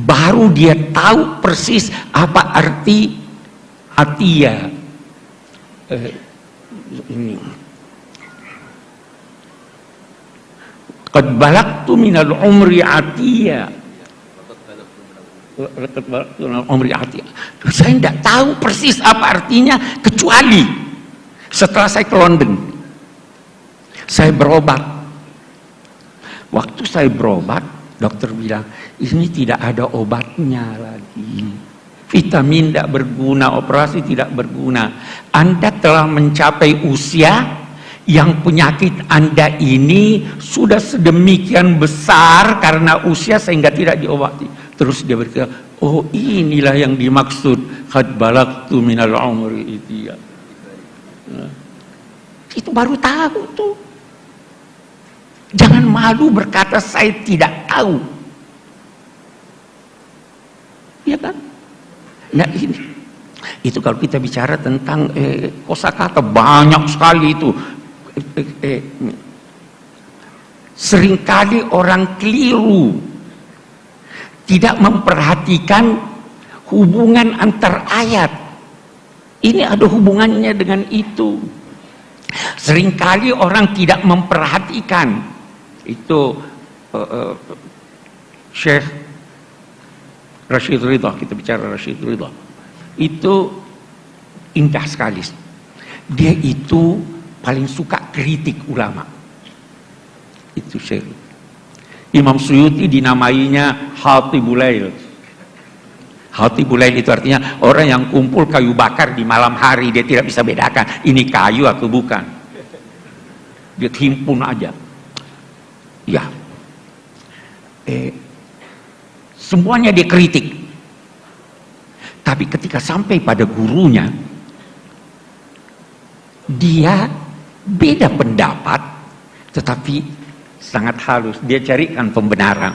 baru dia tahu persis apa arti Atiyah. Ini qad balagtu minal umri atiyah. Saya tidak tahu persis apa artinya kecuali setelah saya ke London. Saya berobat. Waktu saya berobat, dokter bilang ini tidak ada obatnya lagi. Vitamin tidak berguna, operasi tidak berguna. Anda telah mencapai usia yang penyakit Anda ini sudah sedemikian besar karena usia sehingga tidak diobati. Terus dia berkata, oh inilah yang dimaksud qad balagtu minal umri itiyah. Itu baru tahu tuh. Jangan malu berkata saya tidak tahu. Ya kan? Nah ini, itu kalau kita bicara tentang kosakata banyak sekali itu. Seringkali orang keliru, tidak memperhatikan hubungan antar ayat. Ini ada hubungannya dengan itu. Seringkali orang tidak memperhatikan itu. Syekh Rashid Ridha, kita bicara Rashid Ridha, itu indah sekali. Dia itu paling suka kritik ulama. Itu Syekh Imam Suyuti dinamainya Hatibul Lail. Hatibul Lail itu artinya orang yang kumpul kayu bakar di malam hari. Dia tidak bisa bedakan ini kayu atau bukan. Dia himpun aja. Ya. Semuanya dia kritik. Tapi ketika sampai pada gurunya, dia beda pendapat, tetapi sangat halus. Dia carikan pembenaran.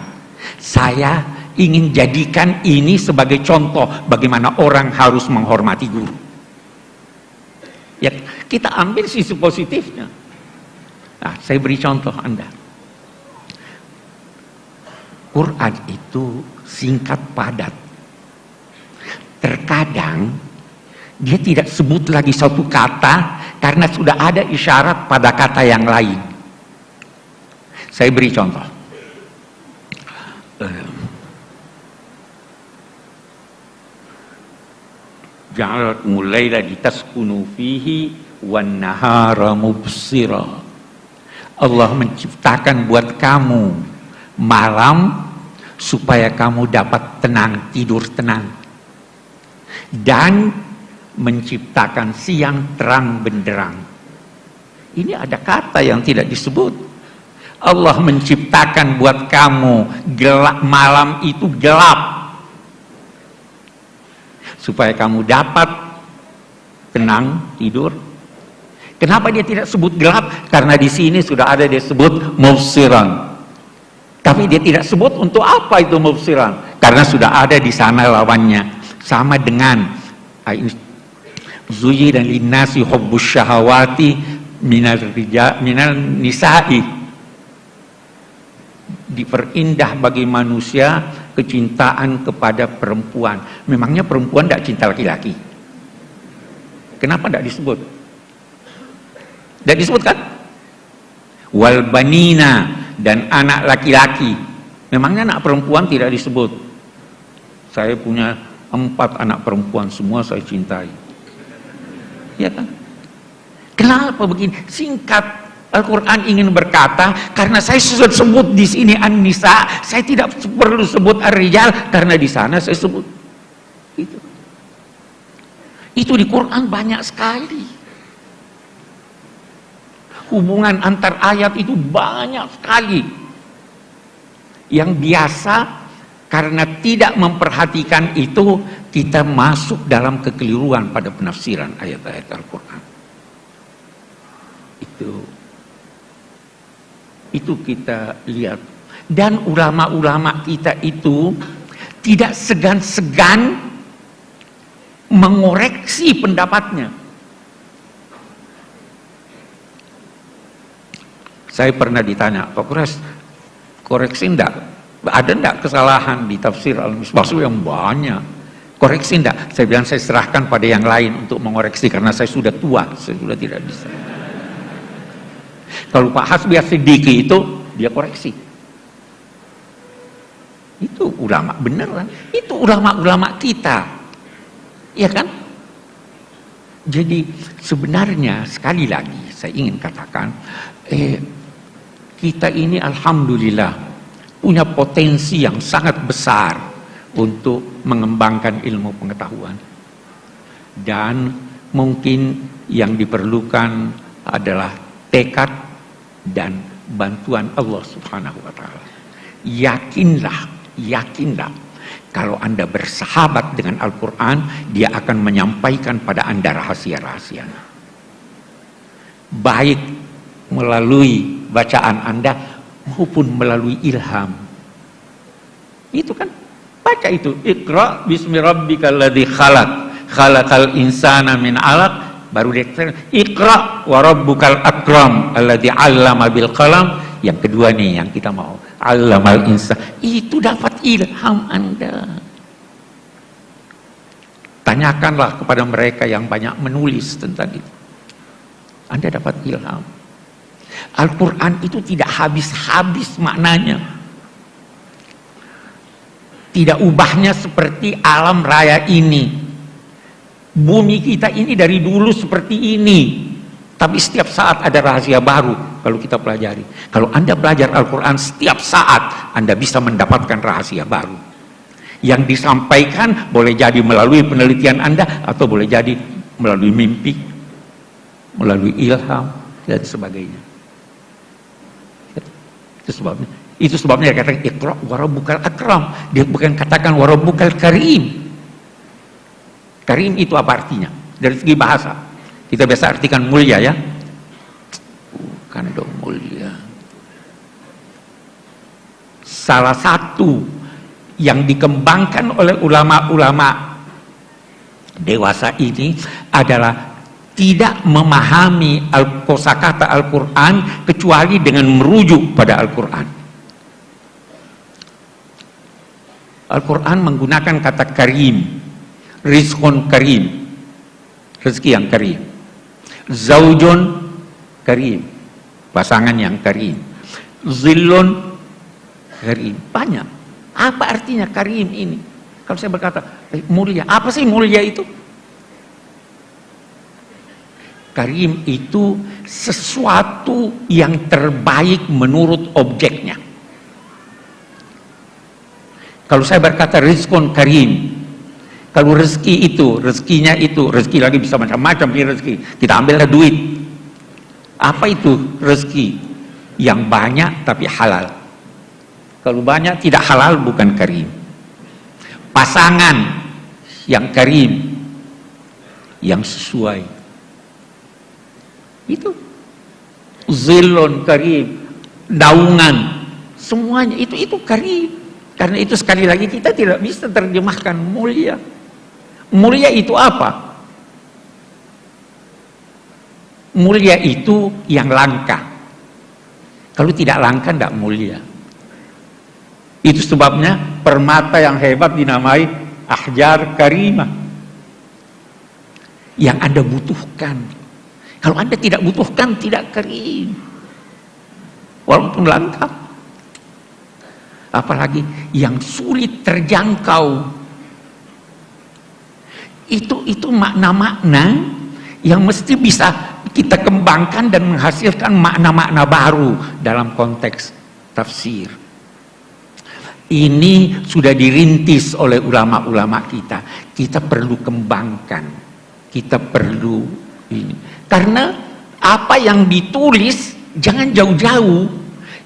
Saya ingin jadikan ini sebagai contoh bagaimana orang harus menghormati guru. Ya, kita ambil sisi positifnya. Nah, saya beri contoh Anda. Quran itu singkat padat. Terkadang dia tidak sebut lagi satu kata karena sudah ada isyarat pada kata yang lain. Saya beri contoh. Ja'alakumul laila litaskunu fihi wan nahara mubsira. Allah menciptakan buat kamu malam supaya kamu dapat tenang, tidur tenang. Dan menciptakan siang terang benderang. Ini ada kata yang tidak disebut. Allah menciptakan buat kamu gelap, malam itu gelap supaya kamu dapat tenang tidur. Kenapa dia tidak sebut gelap? Karena di sini sudah ada dia sebut mubsiran. Tapi dia tidak sebut untuk apa itu mubsiran, karena sudah ada di sana lawannya. Sama dengan zuyyina linnasi hubbus syahawati minal nisa'i. Diperindah bagi manusia kecintaan kepada perempuan. Memangnya perempuan tidak cinta laki-laki? Kenapa tidak disebut? Tidak disebutkan? Wal banina, dan anak laki-laki. Memangnya anak perempuan tidak disebut? Saya punya 4 anak perempuan, semua saya cintai. Ya kan? Kenapa begini? Singkat. Al-Quran ingin berkata, karena saya sudah sebut di sini An-Nisa, saya tidak perlu sebut Ar-Rijal, karena di sana saya sebut itu di Quran banyak sekali. Hubungan antar ayat itu banyak sekali. Yang biasa karena tidak memperhatikan itu, kita masuk dalam kekeliruan pada penafsiran ayat-ayat Al-Quran. Itu kita lihat. Dan ulama-ulama kita itu tidak segan-segan mengoreksi pendapatnya. Saya pernah ditanya, Pak Kures, koreksi enggak? Ada enggak kesalahan di tafsir Al-Misbah yang banyak? Koreksi enggak? Saya bilang saya serahkan pada yang lain untuk mengoreksi, karena saya sudah tua, saya sudah tidak bisa. Kalau Pak Hasbi As-Siddiqi itu dia koreksi. Itu ulama beneran. Itu ulama-ulama kita. Ya kan? Jadi sebenarnya sekali lagi saya ingin katakan, kita ini alhamdulillah punya potensi yang sangat besar untuk mengembangkan ilmu pengetahuan. Dan mungkin yang diperlukan adalah tekad dan bantuan Allah Subhanahu wa ta'ala. Yakinlah kalau Anda bersahabat dengan Al-Quran, dia akan menyampaikan pada Anda rahasia-rahasianya, baik melalui bacaan Anda maupun melalui ilham. Itu kan, baca itu, Iqra bismi rabbikal ladzi khalaq, khalaqal insana min 'alaq. Baru dia Iqra wa rabbukal akram alladzi 'allama bil qalam. Yang kedua nih yang kita mau, 'allamal insan. Itu dapat ilham Anda. Tanyakanlah kepada mereka yang banyak menulis tentang itu. Anda dapat ilham. Al-Quran itu tidak habis-habis maknanya. Tidak ubahnya seperti alam raya ini. Bumi kita ini dari dulu seperti ini, tapi setiap saat ada rahasia baru kalau kita pelajari. Kalau Anda belajar Al-Quran, setiap saat Anda bisa mendapatkan rahasia baru. Yang disampaikan boleh jadi melalui penelitian Anda, atau boleh jadi melalui mimpi, melalui ilham, dan sebagainya. Itu sebabnya dia katakan Iqra wa rabbukal akram. Dia bukan katakan wa rabbukal karim. Karim itu apa artinya? Dari segi bahasa. Kita biasa artikan mulia, ya. Bukan dong mulia. Salah satu yang dikembangkan oleh ulama-ulama dewasa ini adalah tidak memahami kosakata Al-Quran kecuali dengan merujuk pada Al-Quran. Al-Quran menggunakan kata karim. Rizqun karim, rezeki yang karim. Zaujun karim, pasangan yang karim. Zillun karim, banyak. Apa artinya karim ini? Kalau saya berkata mulia, apa sih mulia itu? Karim itu sesuatu yang terbaik menurut objeknya. Kalau saya berkata rizqun karim, kalau rezeki itu, rezekinya itu, rezeki lagi bisa macam-macam rezeki. Kita ambillah duit. Apa itu rezeki? Yang banyak tapi halal. Kalau banyak tidak halal bukan karim. Pasangan yang karim, yang sesuai. Itu zilun karim, daungan, semuanya itu karim. Karena itu sekali lagi kita tidak bisa terjemahkan mulia. Mulia itu apa? Mulia itu yang langka. Kalau tidak langka tidak mulia. Itu sebabnya permata yang hebat dinamai ahjar karimah. Yang Anda butuhkan. Kalau Anda tidak butuhkan, tidak karim. Walaupun langka. Apalagi yang sulit terjangkau. Itu makna-makna yang mesti bisa kita kembangkan dan menghasilkan makna-makna baru dalam konteks tafsir. Ini sudah dirintis oleh ulama-ulama kita. Kita perlu kembangkan. Kita perlu ini. Karena apa yang ditulis jangan jauh-jauh.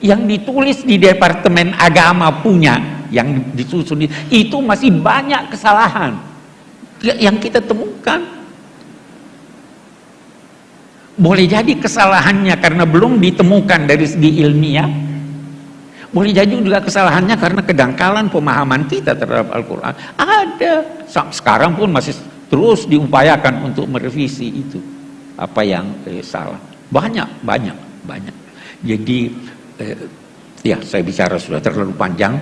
Yang ditulis di Departemen Agama punya, yang disusun itu masih banyak kesalahan yang kita temukan. Boleh jadi kesalahannya karena belum ditemukan dari segi ilmiah. Boleh jadi juga kesalahannya karena kedangkalan pemahaman kita terhadap Al-Quran. Ada. Sekarang pun masih terus diupayakan untuk merevisi itu. Apa yang salah. Banyak. Jadi, ya saya bicara sudah terlalu panjang.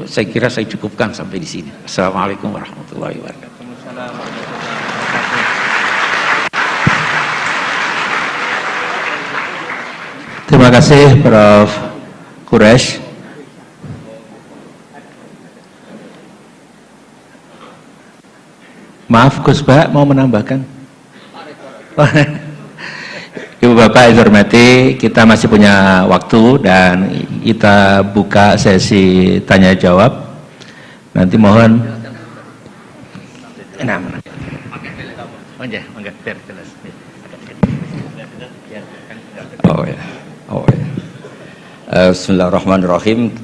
Saya kira saya cukupkan sampai di sini. Assalamualaikum warahmatullahi wabarakatuh. Terima kasih Prof. Quraish. Maaf Gus Pak, mau menambahkan? Ibu Bapak yang hormati, kita masih punya waktu dan kita buka sesi tanya jawab. Nanti mohon. Oh ya. Bismillahirrahmanirrahim.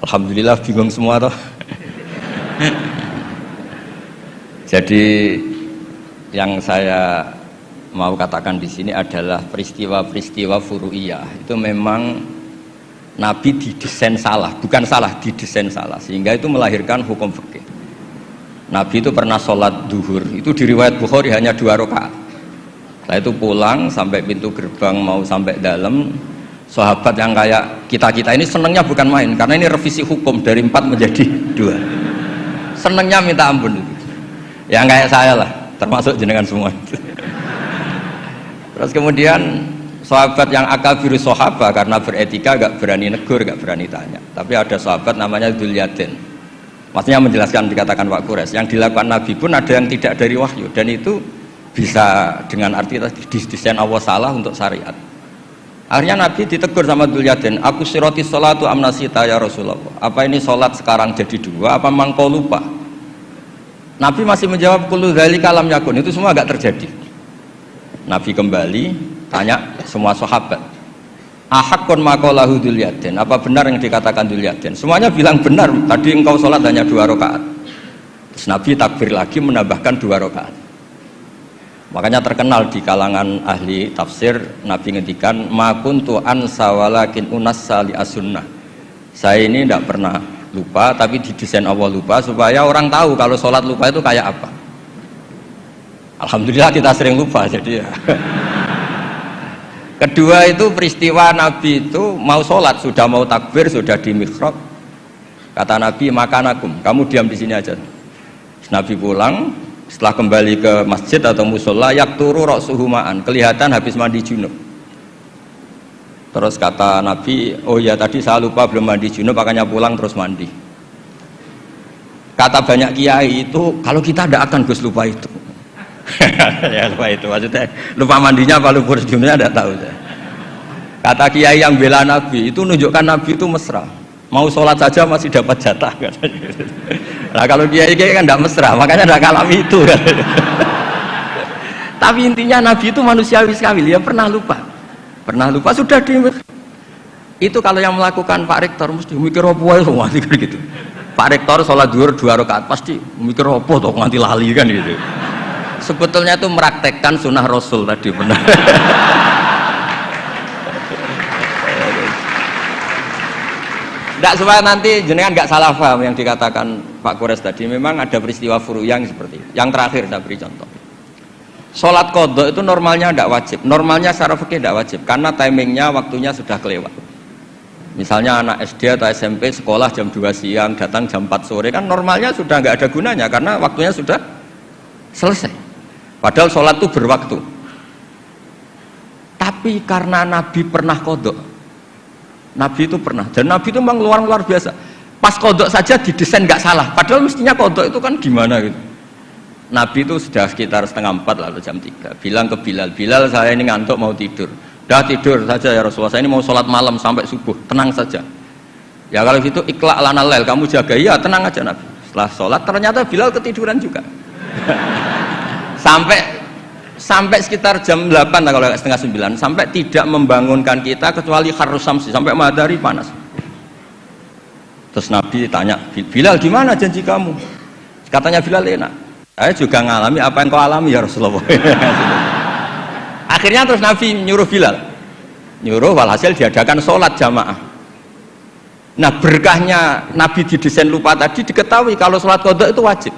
Alhamdulillah bingung semua toh. Jadi yang saya mau katakan di sini adalah peristiwa-peristiwa furu'iyah. Itu memang Nabi didesain salah, bukan salah, didesain salah, sehingga itu melahirkan hukum fikih. Nabi itu pernah sholat duhur, itu di riwayat Bukhari hanya 2 rakaat. Setelah itu pulang sampai pintu gerbang mau sampai dalam, sahabat yang kayak kita-kita ini senangnya bukan main, karena ini revisi hukum dari 4 menjadi 2. Senangnya minta ampun itu. Yang kayak saya lah, termasuk jenengan semua. Terus kemudian sahabat yang akabiru sahabat karena beretika gak berani negur, gak berani tanya. Tapi ada sahabat namanya Dzulyaden. Maksudnya menjelaskan dikatakan Pak Quraish, yang dilakukan Nabi pun ada yang tidak dari wahyu, dan itu bisa dengan arti desain Allah salah untuk syariat. Akhirnya Nabi ditegur sama Dzulyaden, aku siroti sholatu amnasita ya Rasulullah. Apa ini sholat sekarang jadi 2, apa memang kau lupa? Nabi masih menjawab kullu dzalika lam yakun, itu semua gak terjadi. Nabi kembali tanya semua sahabat, ahakun maqalahu Dzulyaden, apa benar yang dikatakan Dzulyaden? Semuanya bilang benar, tadi engkau sholat hanya 2 rakaat. Terus Nabi takbir lagi menambahkan 2 rakaat. Makanya terkenal di kalangan ahli tafsir, Nabi ngendikan ma kuntu ansa walakin unassa li as-sunnah. Saya ini tidak pernah lupa, tapi didesain Allah lupa supaya orang tahu kalau sholat lupa itu kayak apa. Alhamdulillah kita sering lupa, jadi ya. Kedua itu peristiwa Nabi itu mau sholat, sudah mau takbir, sudah di mihrab. Kata Nabi, makanakum, kamu diam di sini aja. Nabi pulang, setelah kembali ke masjid atau musola, yakturu ra'suhu ma'an, kelihatan habis mandi junub. Terus kata Nabi, oh ya tadi saya lupa belum mandi junub, makanya pulang terus mandi. Kata banyak kiai itu, kalau kita tidak akan Gus lupa itu. Ya lupa itu maksudnya lupa mandinya apa lupa sejumnya tidak tahu saya. Kata kiai yang bela Nabi itu nunjukkan Nabi itu mesra, mau sholat saja masih dapat jatah katanya. Nah kalau kiai kan tidak mesra, makanya tidak kalami itu kan. Tapi intinya Nabi itu manusiawi sekali, dia pernah lupa sudah di itu. Kalau yang melakukan Pak Rektor mesti mikir apa ya semua gitu. Pak Rektor sholat zuhur 2 rakaat pasti mikir apa toh nganti lali kan gitu. Sebetulnya itu meraktekkan sunnah Rasul tadi benar. Tidak supaya nanti jenengan nggak salah paham yang dikatakan Pak Kores tadi. Memang ada peristiwa furu yang seperti itu. Yang terakhir saya beri contoh. Sholat qadha itu normalnya tidak wajib. Normalnya secara fikih tidak wajib karena timingnya waktunya sudah kelewat. Misalnya anak SD atau SMP sekolah jam 2 siang datang jam 4 sore kan normalnya sudah nggak ada gunanya karena waktunya sudah selesai. Padahal sholat itu berwaktu. Tapi karena Nabi pernah qadha, Nabi itu pernah, dan Nabi itu memang luar biasa. Pas qadha saja didesain nggak salah. Padahal mestinya qadha itu kan gimana gitu. Nabi itu sudah sekitar 3:30 lalu jam 3. Bilang ke Bilal, Bilal saya ini ngantuk mau tidur. Dah tidur saja ya Rasulullah. Saya ini mau sholat malam sampai subuh. Tenang saja. Ya kalau gitu ikhla' lana lail, kamu jaga. Iya tenang aja Nabi. Setelah sholat ternyata Bilal ketiduran juga. sampai sekitar jam 8 kalau 8:30 sampai tidak membangunkan kita kecuali harus samsi sampai matahari panas. Terus Nabi tanya, Bilal gimana janji kamu? Katanya Bilal enak. Saya juga ngalami apa yang kau alami ya Rasulullah. Akhirnya terus Nabi nyuruh Bilal, nyuruh walhasil diadakan sholat jamaah. Nah berkahnya Nabi didesain lupa tadi diketahui kalau sholat qadha itu wajib.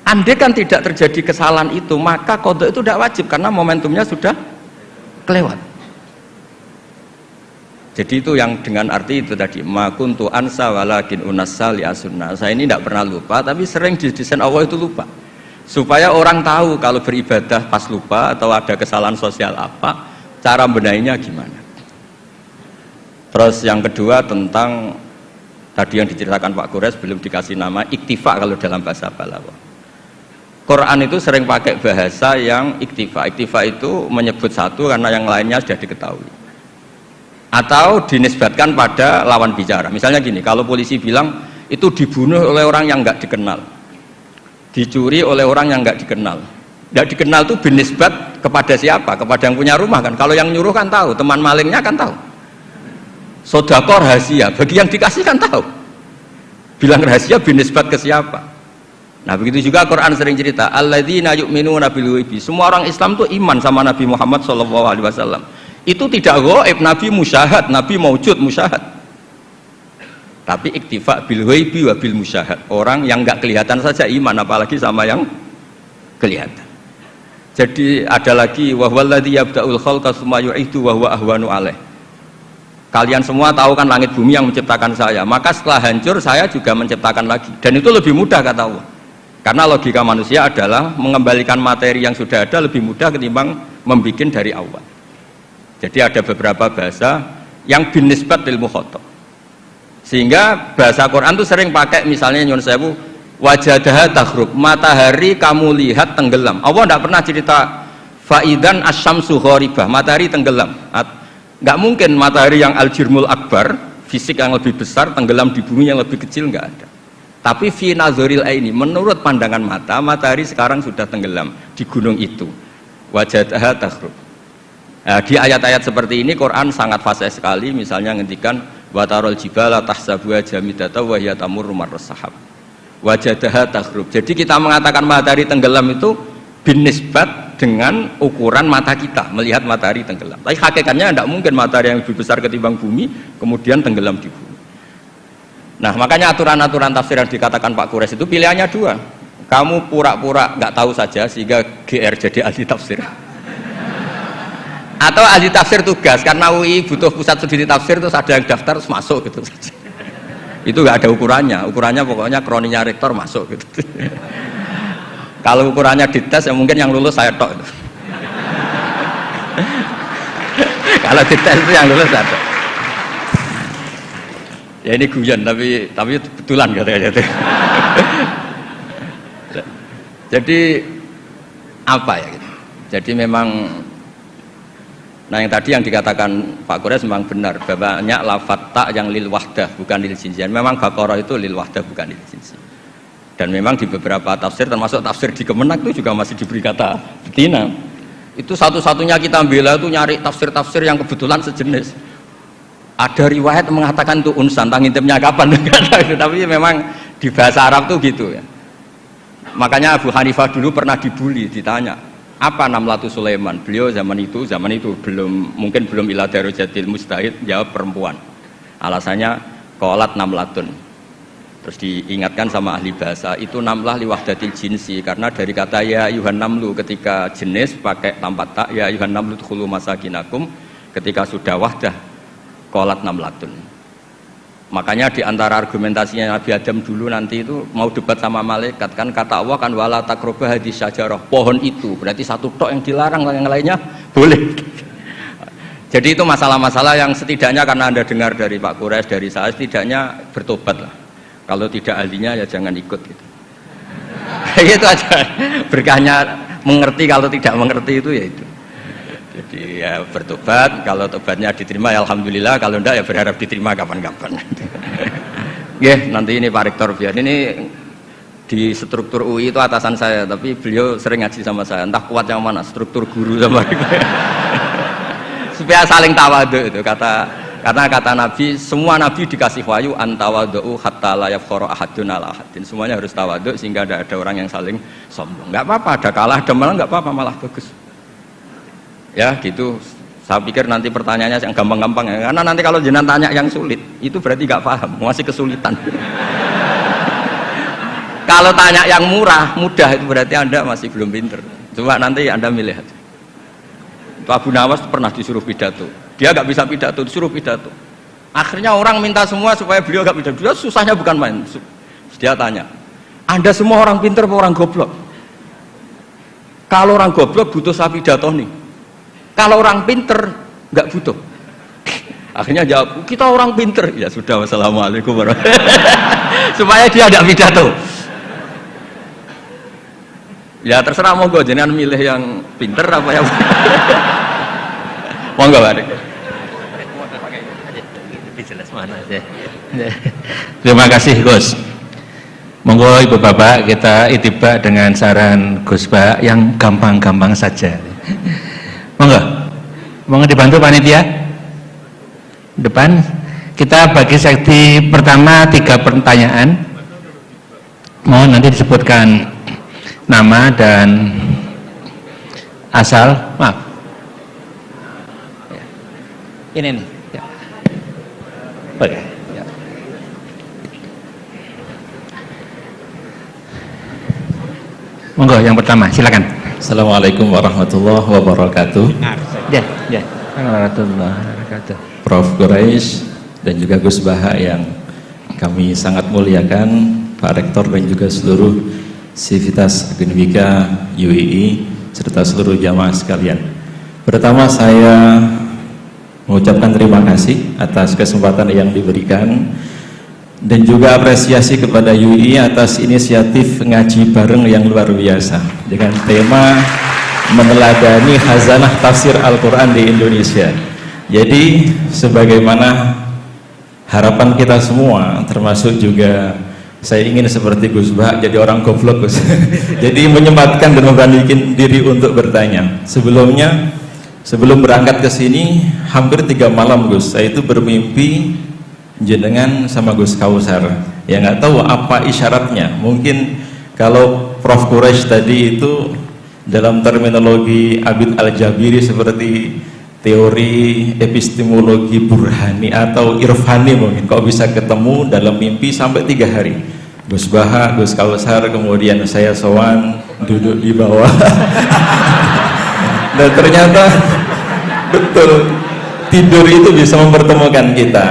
Andai kan tidak terjadi kesalahan itu, maka qadha itu tidak wajib karena momentumnya sudah kelewat. Jadi itu yang dengan arti itu tadi, ma kuntu ansa walakin unassa li as-sunnah. Saya ini tidak pernah lupa, tapi sering didesain Allah itu lupa. Supaya orang tahu kalau beribadah pas lupa atau ada kesalahan sosial apa, cara benahinya gimana. Terus yang kedua tentang tadi yang diceritakan Pak Kores belum dikasih nama iktifa kalau dalam bahasa Balaghah. Quran itu sering pakai bahasa yang iktifa. Iktifa itu menyebut satu karena yang lainnya sudah diketahui. Atau dinisbatkan pada lawan bicara. Misalnya gini, kalau polisi bilang itu dibunuh oleh orang yang nggak dikenal, dicuri oleh orang yang nggak dikenal. Nggak dikenal itu binisbat kepada siapa? Kepada yang punya rumah kan. Kalau yang nyuruh kan tahu, teman malingnya kan tahu. Sodaqah rahasia, bagi yang dikasih kan tahu. Bilang rahasia binisbat ke siapa? Nah begitu juga Quran sering cerita alladzina yu'minuna bil ghaibi. Semua orang Islam itu iman sama Nabi Muhammad SAW. Itu tidak ghaib, Nabi musyahad, Nabi maujud musyahad. Tapi iktifa bil ghaibi wa bil musyahad. Orang yang enggak kelihatan saja iman, apalagi sama yang kelihatan. Jadi ada lagi wa huwallazi yabda'ul khalqa tsumma yu'idu wa huwa ahwanu alaih. Kalian semua tahu kan langit bumi yang menciptakan saya, maka setelah hancur saya juga menciptakan lagi. Dan itu lebih mudah kata Allah. Karena logika manusia adalah mengembalikan materi yang sudah ada lebih mudah ketimbang membuat dari awal. Jadi ada beberapa bahasa yang binisbat lil mukhatab. Sehingga bahasa Quran itu sering pakai misalnya nyun sewu wajadaha taghrub, matahari kamu lihat tenggelam. Allah tidak pernah cerita faidan asyamsu gharibah, matahari tenggelam. Nggak mungkin matahari yang al-jirmul akbar, fisik yang lebih besar tenggelam di bumi yang lebih kecil, nggak ada. Tapi fi nazaril aini, menurut pandangan mata, matahari sekarang sudah tenggelam di gunung itu. Wajadaha taghrub. Nah, di ayat-ayat seperti ini Quran sangat fasih sekali. Misalnya ngendikan wa tarol jibala tahsabuha jamidata wa hiya tamurru marras sahab. Wajadaha taghrub. Jadi kita mengatakan matahari tenggelam itu binisbat dengan ukuran mata kita melihat matahari tenggelam. Tapi hakikatnya tidak mungkin matahari yang lebih besar ketimbang bumi kemudian tenggelam di bumi. Nah makanya aturan-aturan tafsir yang dikatakan Pak Kures itu pilihannya dua. Kamu pura-pura nggak tahu saja sehingga GR jadi ahli tafsir, atau ahli tafsir tugas karena UI butuh pusat studi tafsir terus ada yang daftar terus masuk gitu saja. Itu nggak ada ukurannya. Ukurannya pokoknya kroninya rektor masuk gitu. Kalau ukurannya dites ya mungkin yang lulus saya tok. Kalau dites itu yang lulus saya tok. Ya ini guyon tapi betulan katanya. Jadi apa ya gitu. Jadi memang nah yang tadi yang dikatakan Pak Quraisy memang benar, banyak lafadz ta yang lil wahdah bukan lil jinsi. Memang Baqarah itu lil wahdah bukan lil jinsi. Dan memang di beberapa tafsir termasuk tafsir di Kemenak itu juga masih diberi kata betina. Itu satu-satunya kita bela itu nyari tafsir-tafsir yang kebetulan sejenis. Ada riwayat mengatakan itu unsan, tangintimnya kapan? Tapi memang di bahasa Arab tuh gitu ya. Makanya Abu Hanifah dulu pernah dibully, ditanya apa Namlatu Sulaiman. Beliau zaman itu mungkin belum ila darojatil mustahid, jawab perempuan. Alasannya qalat namlatun. Terus diingatkan sama ahli bahasa, itu namlah li wahdatil jinsi, karena dari kata ya ayuhan namlu ketika jenis pakai tanpa tak, ya ayuhan namlu dkhulu masakinakum, ketika sudah wahdah qalat namlatun. Makanya di antara argumentasinya Nabi Adam dulu nanti itu mau debat sama malaikat, kan kata Allah kan wala taqrabah hadis syajarah, pohon itu berarti satu tok yang dilarang, yang lainnya boleh. Jadi itu masalah-masalah yang setidaknya karena Anda dengar dari Pak Quraisy, dari saya, setidaknya bertobat lah. Kalau tidak ahlinya ya jangan ikut gitu. Itu aja berkahnya mengerti, kalau tidak mengerti itu ya itu. Jadi ya bertobat, kalau tobatnya diterima ya alhamdulillah, kalau enggak ya berharap diterima kapan-kapan. Nanti ini Pak Rektor biar ini di struktur UI itu atasan saya, tapi beliau sering ngaji sama saya, entah kuat yang mana, struktur guru sama supaya saling tawadhu itu karena kata Nabi, semua Nabi dikasih wahyu antawadhu hatta la yafkhara ahadun ala ahadin, semuanya harus tawadhu sehingga tidak ada orang yang saling sombong. Nggak apa-apa, ada kalah, ada menang, nggak apa-apa, malah bagus. Ya gitu, saya pikir nanti pertanyaannya yang gampang-gampang ya, karena nanti kalau jenengan tanya yang sulit itu berarti nggak paham, masih kesulitan. Kalau tanya yang mudah itu berarti Anda masih belum pinter. Coba nanti Anda milih aja. Abu Nawas pernah disuruh pidato, dia nggak bisa pidato, disuruh pidato. Akhirnya orang minta semua supaya beliau nggak pidato. Dia susahnya bukan main. Dia tanya, Anda semua orang pinter apa orang goblok? Kalau orang goblok butuh saya pidato nih. Kalau orang pinter nggak butuh. Akhirnya jawab, kita orang pinter. Ya sudah, wassalamualaikum warahmatullahi wabarakatuh. Supaya dia tidak pidato. Ya terserah, monggo jenengan milih yang pinter apa yang monggo Pak. Lebih jelas mana aja. Terima kasih Gus. Monggo Ibu Bapak kita itibak dengan saran Gus Pak yang gampang-gampang saja. Monggo dibantu panitia depan. Kita bagi sesi pertama 3 pertanyaan. Mohon nanti disebutkan nama dan asal. Maaf. Ini nih. Ya. Oke. Ya. Monggo yang pertama, silakan. Assalamualaikum warahmatullahi wabarakatuh. Ya. Warahmatullahi wabarakatuh. Prof. Quraisy dan juga Gus Baha yang kami sangat muliakan, Pak Rektor dan juga seluruh Sivitas Akademika UII serta seluruh jamaah sekalian. Pertama saya mengucapkan terima kasih atas kesempatan yang diberikan dan juga apresiasi kepada UII atas inisiatif ngaji bareng yang luar biasa dengan tema meneladani khazanah tafsir Al-Quran di Indonesia. Jadi sebagaimana harapan kita semua, termasuk juga saya ingin seperti Gus Bah jadi orang goblok Gus. Jadi menyempatkan dan memberanikan diri untuk bertanya. Sebelum berangkat ke sini hampir 3 malam Gus, saya itu bermimpi jenengan sama Gus Kausar. Ya nggak tahu apa isyaratnya. Mungkin kalau Prof. Quraisy tadi itu dalam terminologi Abid Al-Jabiri seperti teori epistemologi burhani atau irfani, mungkin kok bisa ketemu dalam mimpi sampai 3 hari. Gus Baha, Gus Kausar, kemudian saya sowan duduk di bawah. Dan ternyata betul tidur itu bisa mempertemukan kita.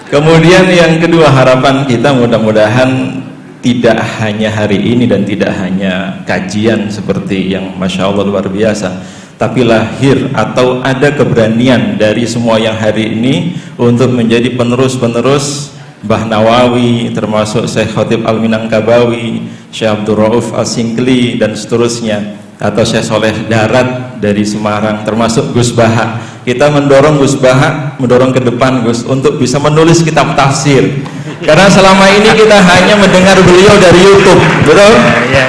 Kemudian yang kedua, harapan kita mudah-mudahan tidak hanya hari ini dan tidak hanya kajian seperti yang Masya Allah luar biasa, tapi lahir atau ada keberanian dari semua yang hari ini untuk menjadi penerus-penerus Mbah Nawawi, termasuk Syekh Khatib Al-Minangkabawi, Syekh Abdul Rauf Al-Singkli dan seterusnya, atau Syekh Soleh Darat dari Semarang, termasuk Gus Baha. Kita mendorong Gus Baha, mendorong ke depan Gus untuk bisa menulis kitab tafsir. Karena selama ini kita hanya mendengar beliau dari YouTube, betul? Ya.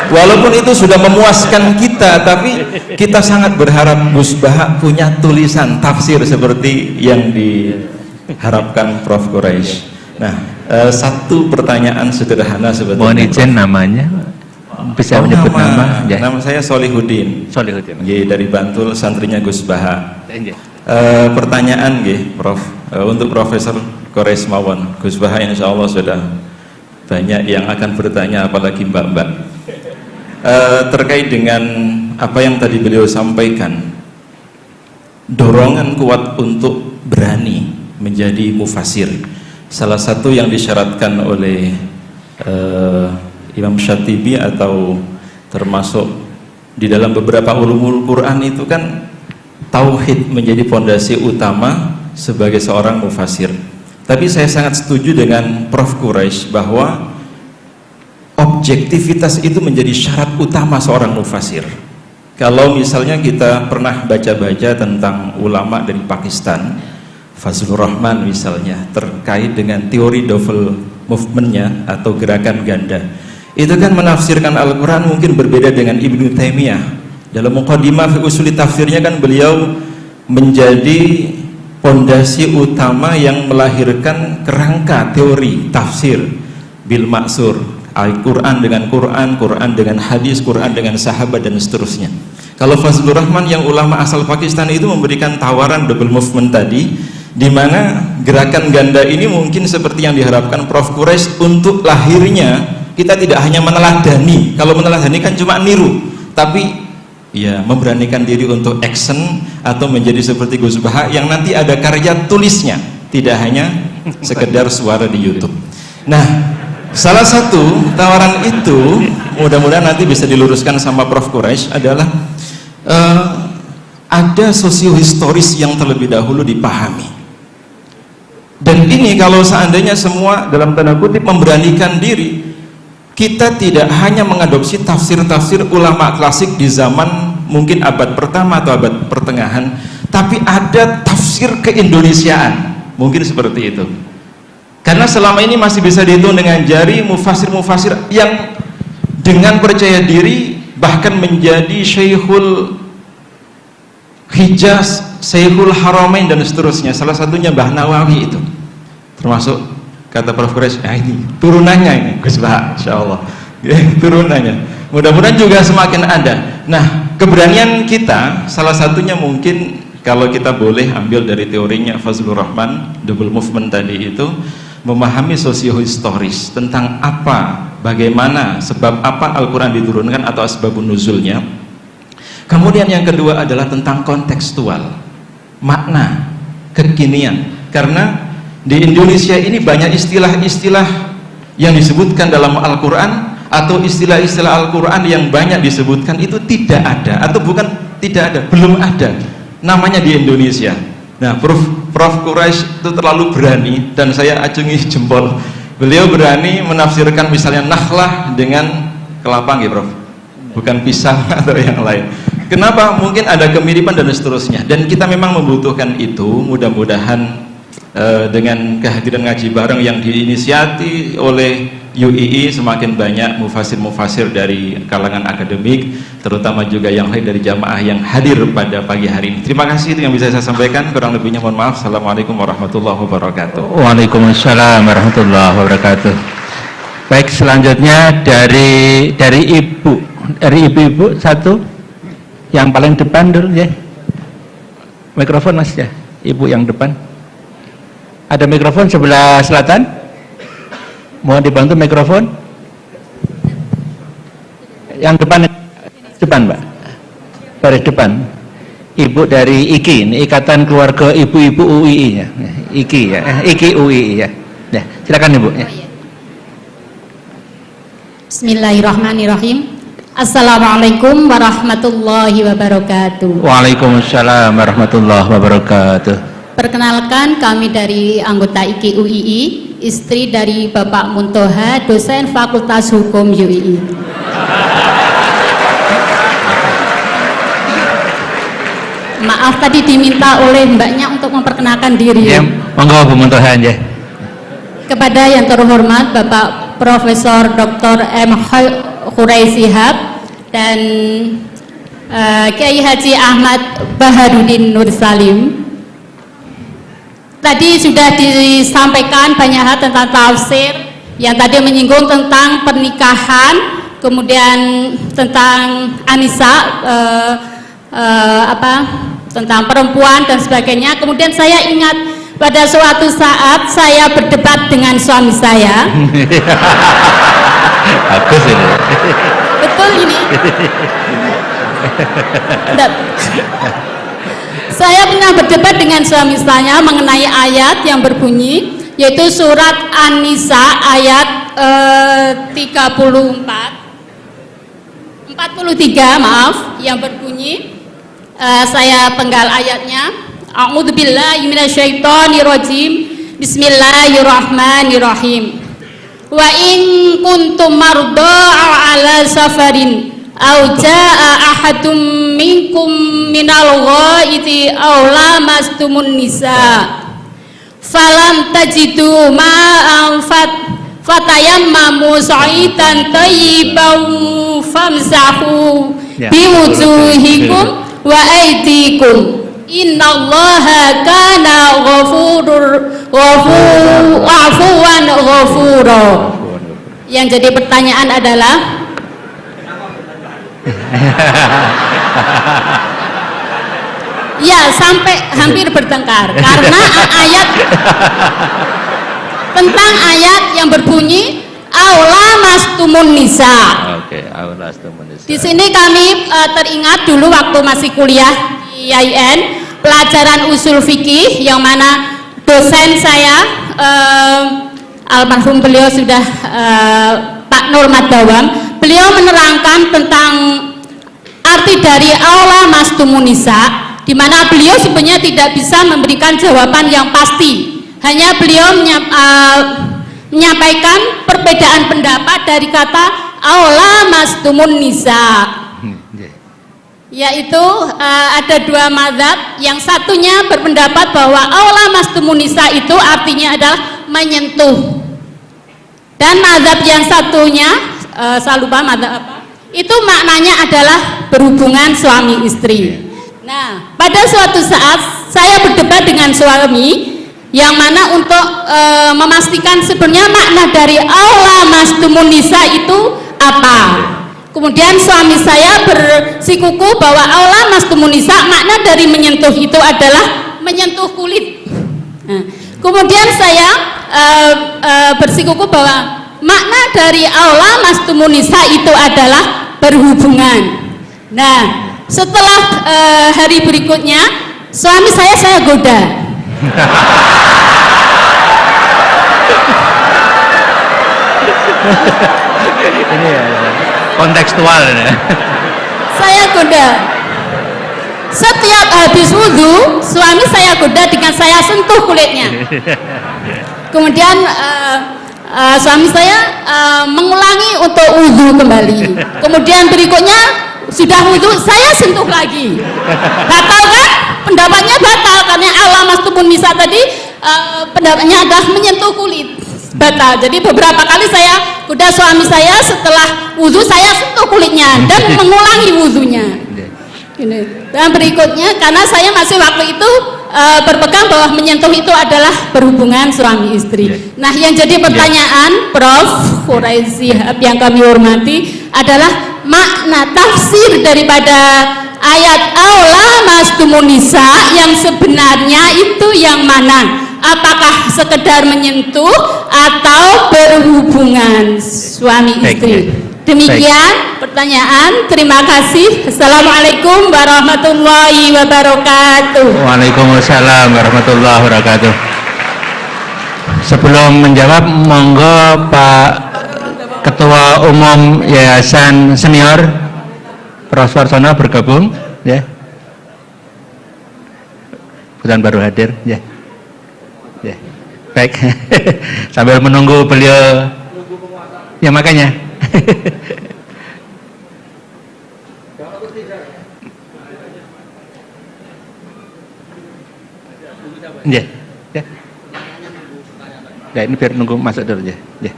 Walaupun itu sudah memuaskan kita, tapi kita sangat berharap Gus Baha punya tulisan tafsir seperti yang diharapkan Prof. Quraisy. Nah, satu pertanyaan sederhana sebetulnya. Mohon izin namanya, bisa menyebut nama? Ya. Nama saya Solihuddin. Solihuddin. Dari Bantul, santrinya Gus Baha. Pertanyaan Prof, untuk Profesor Quraisy mawon. Gus Baha insya Allah sudah banyak yang akan bertanya, apalagi mbak-mbak. Terkait dengan apa yang tadi beliau sampaikan, dorongan kuat untuk berani menjadi mufasir. Salah satu yang disyaratkan oleh Imam Syatibi atau termasuk di dalam beberapa ulumul Quran itu kan tauhid menjadi fondasi utama sebagai seorang mufasir. Tapi saya sangat setuju dengan Prof. Quraisy bahwa objektivitas itu menjadi syarat utama seorang mufasir. Kalau misalnya kita pernah baca-baca tentang ulama dari Pakistan, Fazlur Rahman misalnya, terkait dengan teori double movement-nya atau gerakan ganda, itu kan menafsirkan Al-Quran mungkin berbeda dengan Ibnu Taimiyah. Dalam Muqaddimah fi Usuli Tafsirnya kan beliau menjadi pondasi utama yang melahirkan kerangka teori tafsir bil maksur, Al-Quran dengan Quran, Quran dengan hadis, Quran dengan sahabat dan seterusnya. Kalau Fazlur Rahman yang ulama asal Pakistan itu memberikan tawaran double movement tadi, di mana gerakan ganda ini mungkin seperti yang diharapkan Prof. Quraisy untuk lahirnya kita tidak hanya meneladani. Kalau meneladani kan cuma niru, tapi ya memberanikan diri untuk action atau menjadi seperti Gus Baha yang nanti ada karya tulisnya, tidak hanya sekedar suara di YouTube. Nah, salah satu tawaran itu mudah-mudahan nanti bisa diluruskan sama Prof. Quraisy adalah ada sosiohistoris yang terlebih dahulu dipahami. Dan ini kalau seandainya semua dalam tanda kutip memberanikan diri, kita tidak hanya mengadopsi tafsir-tafsir ulama klasik di zaman mungkin abad pertama atau abad pertengahan, tapi ada tafsir keindonesiaan, mungkin seperti itu. Karena selama ini masih bisa dihitung dengan jari mufasir-mufasir yang dengan percaya diri bahkan menjadi Syekhul Hijaz, Syekhul Haramain dan seterusnya. Salah satunya Mbah Nawawi itu. Termasuk kata Prof. Quraisy, ini turunannya ini Gus Baha, insyaallah. Turunannya. Mudah-mudahan juga semakin ada. Nah, keberanian kita salah satunya mungkin kalau kita boleh ambil dari teorinya Fazlur Rahman, double movement tadi itu, memahami sosiohistoris tentang apa, bagaimana, sebab apa Al-Quran diturunkan atau asbabun nuzulnya. Kemudian yang kedua adalah tentang kontekstual, makna, kekinian. Karena di Indonesia ini banyak istilah-istilah yang disebutkan dalam Al-Quran atau istilah-istilah Al-Quran yang banyak disebutkan itu tidak ada, atau bukan tidak ada, belum ada namanya di Indonesia. Nah, Prof. Quraisy itu terlalu berani dan saya acungi jempol. Beliau berani menafsirkan misalnya nakhlah dengan kelapa nggih, Prof. Bukan pisang atau yang lain. Kenapa? Mungkin ada kemiripan dan seterusnya. Dan kita memang membutuhkan itu. Mudah-mudahan dengan kehadiran ngaji bareng yang diinisiasi oleh UII semakin banyak mufasir-mufasir dari kalangan akademik, terutama juga yang lain dari jamaah yang hadir pada pagi hari ini. Terima kasih, itu yang bisa saya sampaikan, kurang lebihnya mohon maaf. Assalamualaikum warahmatullahi wabarakatuh. Waalaikumsalam warahmatullahi wabarakatuh. Baik, selanjutnya dari ibu-ibu satu yang paling depan dulu ya. Mikrofon Mas ya, ibu yang depan. Ada mikrofon sebelah selatan. Mohon dibantu mikrofon. Yang depan, Mbak. Baris depan. Ibu dari IKI, ini Ikatan Keluarga Ibu-Ibu UII ya. IKI ya, IKI UII ya. Ya, silakan Ibu ya. Bismillahirrahmanirrahim. Assalamualaikum warahmatullahi wabarakatuh. Waalaikumsalam warahmatullahi wabarakatuh. Perkenalkan, kami dari anggota IKI UII, istri dari Bapak Muntoha, dosen Fakultas Hukum UII. Maaf tadi diminta oleh mbaknya untuk memperkenalkan diri. Ya, monggo Bu Muntoha ya. Kepada yang terhormat Bapak Profesor Dr. M. Khurai Shihab dan Kiai Haji Ahmad Baharudin Nur Salim. Tadi sudah disampaikan banyak hal tentang tafsir yang tadi menyinggung tentang pernikahan, kemudian tentang Anisa, tentang perempuan dan sebagainya. Kemudian saya ingat pada suatu saat saya berdebat dengan suami saya. Bagus ini. Betul ini. Saya pernah berdebat dengan suami saya mengenai ayat yang berbunyi, yaitu surat An-Nisa ayat 43 maaf, yang berbunyi, saya penggal ayatnya. A'udzubillahi minasyaitonirrajim. Bismillahirrahmanirrahim. Wa in kuntum mardaa ala safarin aw jaa ahadum minkum minal ghaiti aw lamastumun nisa falam tajidu ma'an fatayammamu sa'idan thayyiban famsahu biwujuhikum wa aydikum innallaha kana afuwan ghafura. Yang jadi pertanyaan adalah ya, sampai hampir bertengkar karena ayat tentang ayat yang berbunyi aula mastumun nisa. Oke, aula mastumun nisa. Di sini kami teringat dulu waktu masih kuliah di IAIN, pelajaran usul fikih yang mana dosen saya almarhum beliau sudah Pak Nur Madawam, beliau menerangkan tentang arti dari aula mastumun nisa, di mana beliau sebenarnya tidak bisa memberikan jawaban yang pasti. Hanya beliau menyampaikan perbedaan pendapat dari kata aula mastumun nisa, yaitu ada dua mazhab. Yang satunya berpendapat bahwa aula mastumun nisa itu artinya adalah menyentuh, dan mazhab yang satunya saya lupa mazhab apa, itu maknanya adalah berhubungan suami istri. Nah, pada suatu saat saya berdebat dengan suami, yang mana untuk memastikan sebenarnya makna dari aula mastumun nisa itu apa. Kemudian suami saya bersikuku bahwa aula mastumun nisa makna dari menyentuh itu adalah menyentuh kulit. Nah, kemudian saya bersikuku bahwa makna dari aula mastumun nisa itu adalah berhubungan. Nah, setelah hari berikutnya suami saya goda. Ini ya, kontekstual ya. Saya goda. Setiap habis wudhu, suami saya goda dengan saya sentuh kulitnya. Kemudian suami saya mengulangi untuk wudhu kembali. Kemudian berikutnya sudah wudhu, saya sentuh lagi. Batal kan? Pendapatnya batal karena aula mastumun nisa tadi pendapatnya adalah menyentuh kulit. Batal. Jadi beberapa kali saya goda suami saya, setelah wudhu saya sentuh kulitnya dan mengulangi wudhunya. Dan berikutnya karena saya masih waktu itu berpegang bahwa menyentuh itu adalah berhubungan suami istri. Nah, yang jadi pertanyaan Prof. Khurai Shihab yang kami hormati adalah makna tafsir daripada ayat aula mastumun nisa yang sebenarnya itu yang mana? Apakah sekedar menyentuh atau berhubungan suami istri? Demikian pertanyaan. Terima kasih. Assalamualaikum warahmatullahi wabarakatuh. Waalaikumsalam warahmatullahi wabarakatuh. Sebelum menjawab, monggo Pak Ketua Umum Yayasan Senior Prof. Warsono bergabung ya. Kebetulan baru hadir ya. Ya. Baik. Sambil menunggu beliau ya, makanya Ya. Ya. Ya, ini biar nunggu masuk dulu ya. Ya.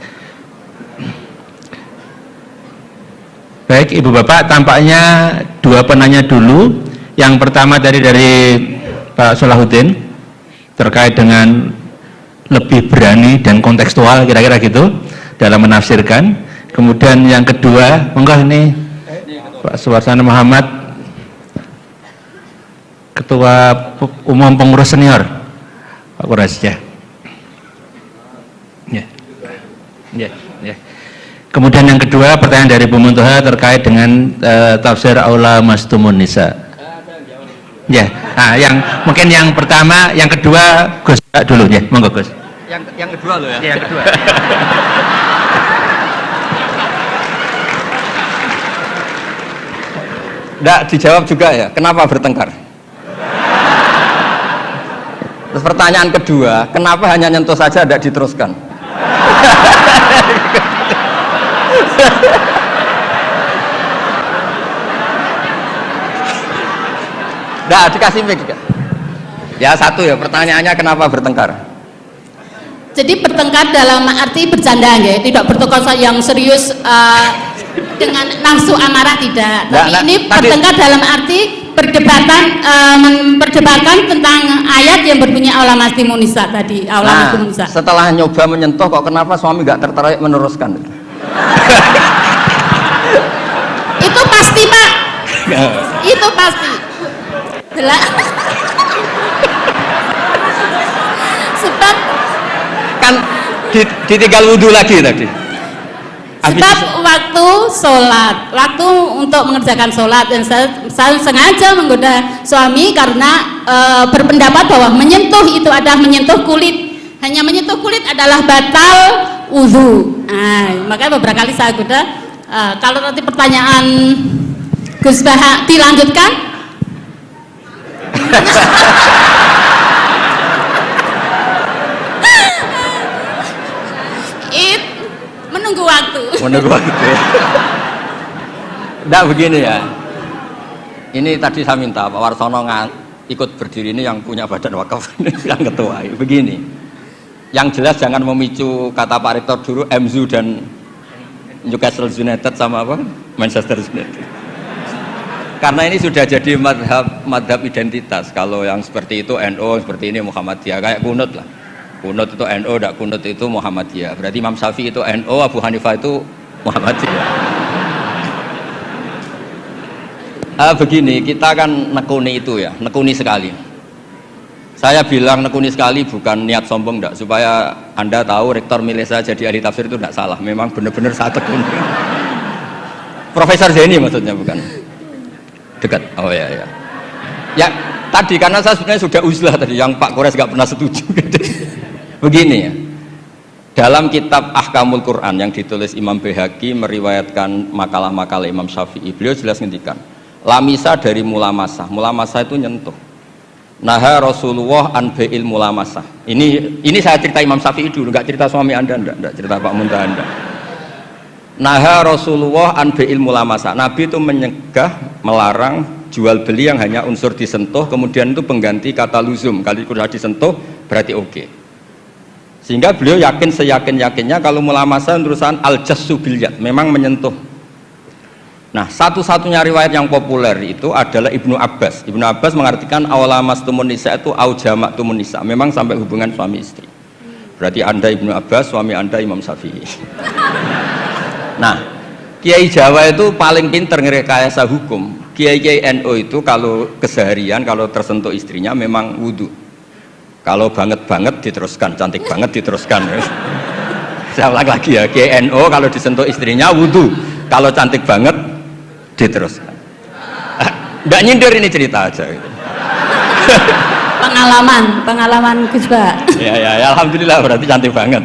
Baik, Ibu Bapak, tampaknya dua penanya dulu. Yang pertama dari Pak Solahuddin terkait dengan lebih berani dan kontekstual kira-kira gitu dalam menafsirkan. Kemudian yang kedua, monggo ini Pak Suwarsana Muhammad, Ketua Umum Pengurus Senior Pak Kuras ya. Ya. Ya, ya. Kemudian yang kedua pertanyaan dari Bu Muntoha terkait dengan tafsir Aula Mastumun Nisa. Ya, nah, yang mungkin yang pertama, yang kedua Gus dulu ya, monggo Gus. Yang kedua loh ya. Yang kedua. Nggak dijawab juga ya, kenapa bertengkar? Terus pertanyaan kedua, kenapa hanya nyentuh saja tidak diteruskan? Nggak, dikasih mic juga. Ya satu ya, pertanyaannya kenapa bertengkar? Jadi bertengkar dalam arti bercanda ya, tidak bertengkar yang serius dengan nafsu amarah tidak. Tapi ini bertengkar dalam arti memperdebatkan tentang ayat yang berbunyi Aula Mastumun Nisa tadi. Aula Mastumun Nisa. Setelah nyoba menyentuh, kok kenapa suami nggak tertarik meneruskan? Itu pasti Pak. Itu pasti. Sebab Kan ditinggal wudhu lagi tadi. Sebab waktu sholat, waktu untuk mengerjakan sholat, dan saya sengaja menggoda suami karena berpendapat bahwa menyentuh itu adalah menyentuh kulit, hanya menyentuh kulit adalah batal wudhu. Nah, makanya beberapa kali saya goda. Kalau nanti pertanyaan Gus Baha dilanjutkan. Menunggu waktu. Menunggu waktu. Nggak begini ya. Ini tadi saya minta Pak Warsono ikut berdiri, ini yang punya badan wakaf, yang ketua. Begini. Yang jelas jangan memicu kata Pak Rektor dulu MZU dan Newcastle United sama apa? Manchester United. Karena ini sudah jadi madhab identitas. Kalau yang seperti itu NU, seperti ini Muhammadiyah, kayak kunut lah. Kunut itu NU, tidak kunut itu Muhammadiyah. Berarti Imam Syafi'i itu NU, Abu Hanifah itu Muhammadiyah. Begini, kita kan nekuni itu ya, nekuni sekali. Saya bilang nekuni sekali bukan niat sombong, enggak, supaya Anda tahu Rektor milih saya jadi ahli tafsir itu tidak salah. Memang benar-benar saya tekuni. Profesor Zaini maksudnya, bukan? Dekat. Oh ya ya. Ya tadi karena saya sebenarnya sudah uzlah tadi, yang Pak Kores nggak pernah setuju. Begini ya, dalam kitab Ahkamul Quran yang ditulis Imam Baihaqi meriwayatkan makalah-makalah Imam Syafi'i, beliau jelas ngendikan lamisa dari mulamasah. Mulamasah itu nyentuh. Naha Rasulullah an bai'il mulamasah. Ini saya cerita Imam Syafi'i dulu, nggak cerita suami Anda, enggak cerita Pak Muntaha Anda. Naha Rasulullah an bai'il mulamasah. Nabi itu menyegah, melarang jual beli yang hanya unsur disentuh, kemudian itu pengganti kata luzum. Kali sudah disentuh berarti oke. Sehingga beliau yakin seyakin-yakinnya kalau mulamasah urusan al-jassu bil yad, memang menyentuh. Nah, satu-satunya riwayat yang populer itu adalah Ibnu Abbas. Ibnu Abbas mengartikan Aula Mastumun Nisa itu au jama'tumun nisa, memang sampai hubungan suami istri. Berarti Anda Ibnu Abbas, suami Anda Imam Syafi'i. Nah, Kiai Jawa itu paling pinter ngerekayasa hukum. Kiai-kiai NU itu kalau keseharian, kalau tersentuh istrinya memang wudhu. Kalau banget-banget diteruskan, cantik banget diteruskan. Saya ulang lagi ya, Kiai NU kalau disentuh istrinya wudhu. Kalau cantik banget diteruskan. Nggak nyindir, ini cerita aja. Gitu. Pengalaman Gus Bah. Ya, alhamdulillah berarti cantik banget.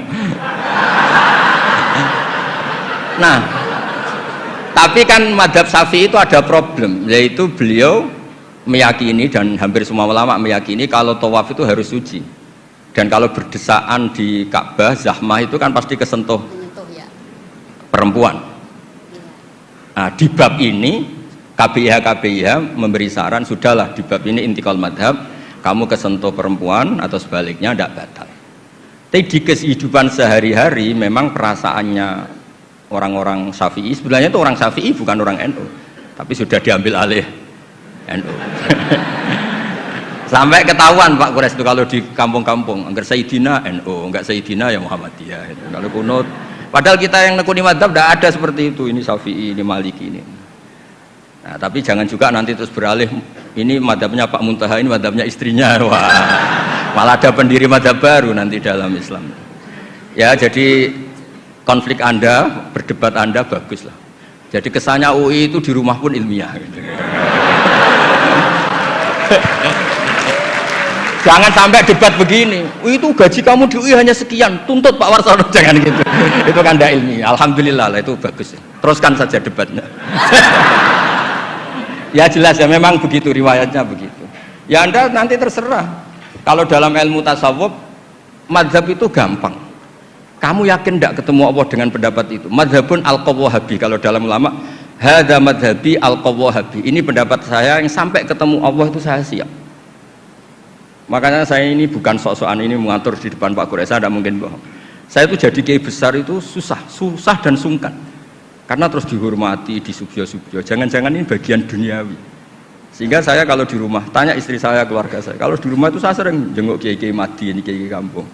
Nah, tapi kan madhab Syafi'i itu ada problem, yaitu beliau meyakini dan hampir semua ulama meyakini kalau tawaf itu harus suci, dan kalau berdesaan di Ka'bah zahmah itu kan pasti kesentuh perempuan. Nah, di bab ini KBIH memberi saran, sudahlah di bab ini intikal madhab, kamu kesentuh perempuan atau sebaliknya tidak batal. Tapi di kehidupan sehari-hari memang perasaannya orang-orang Syafi'i, sebenarnya itu orang Syafi'i bukan orang NU, tapi sudah diambil alih NU. Sampai ketahuan Pak Quraisy itu kalau di kampung-kampung, enggak Sayyidina NU, enggak Sayyidina ya Muhammadiyah. Kalau kunut, padahal kita yang nekuni madzhab tidak ada seperti itu, ini Syafi'i, ini Maliki ini. Nah, tapi jangan juga nanti terus beralih, ini madzhabnya Pak Muntaha, ini madzhabnya istrinya. Wah, malah ada pendiri madzhab baru nanti dalam Islam. Ya, jadi konflik Anda, berdebat Anda bagus lah. Jadi kesannya UI itu di rumah pun ilmiah gitu. Jangan sampai debat begini, itu gaji kamu di UI hanya sekian, tuntut Pak Warsono, jangan gitu. Itu kan tidak ilmiah. Alhamdulillah lah, itu bagus. Teruskan saja debatnya. Ya jelas ya, memang begitu riwayatnya begitu. Ya Anda nanti terserah. Kalau dalam ilmu tasawuf, madzhab itu gampang. Kamu yakin tidak ketemu Allah dengan pendapat itu? Madzhabun al-Qawwahabi, kalau dalam ulama, hadza madzhabi al-Qawwahabi. Ini pendapat saya yang sampai ketemu Allah itu saya siap. Makanya saya ini bukan sok-sokan ini mengatur di depan Pak Quraisy, saya tidak mungkin bohong. Saya itu jadi kiai besar itu susah dan sungkan. Karena terus dihormati, disubyo-subyo. Jangan-jangan ini bagian duniawi. Sehingga saya kalau di rumah, tanya istri saya, keluarga saya. Kalau di rumah itu saya sering jenguk kiai-kiai madi, ini kiai kampung.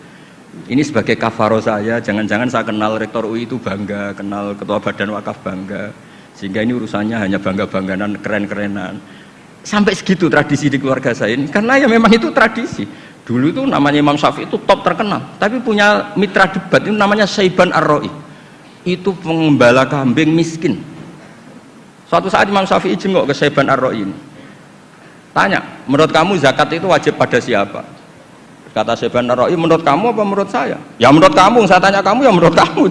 Ini sebagai kafaro saya, jangan-jangan saya kenal rektor UI itu bangga, kenal ketua badan wakaf bangga. Sehingga ini urusannya hanya bangga-bangganan, keren-kerenan. Sampai segitu tradisi di keluarga saya ini, karena ya memang itu tradisi. Dulu itu namanya Imam Syafi'i itu top terkenal, tapi punya mitra debat itu namanya Syaiban Ar-Ra'i. Itu pengembala kambing miskin. Suatu saat Imam Syafi'i jenguk ke Syaiban Ar-Ra'i ini, tanya, menurut kamu zakat itu wajib pada siapa? Kata Syaiban Ar-Ra'i, menurut kamu apa menurut saya? Ya menurut kamu, saya tanya kamu ya menurut kamu.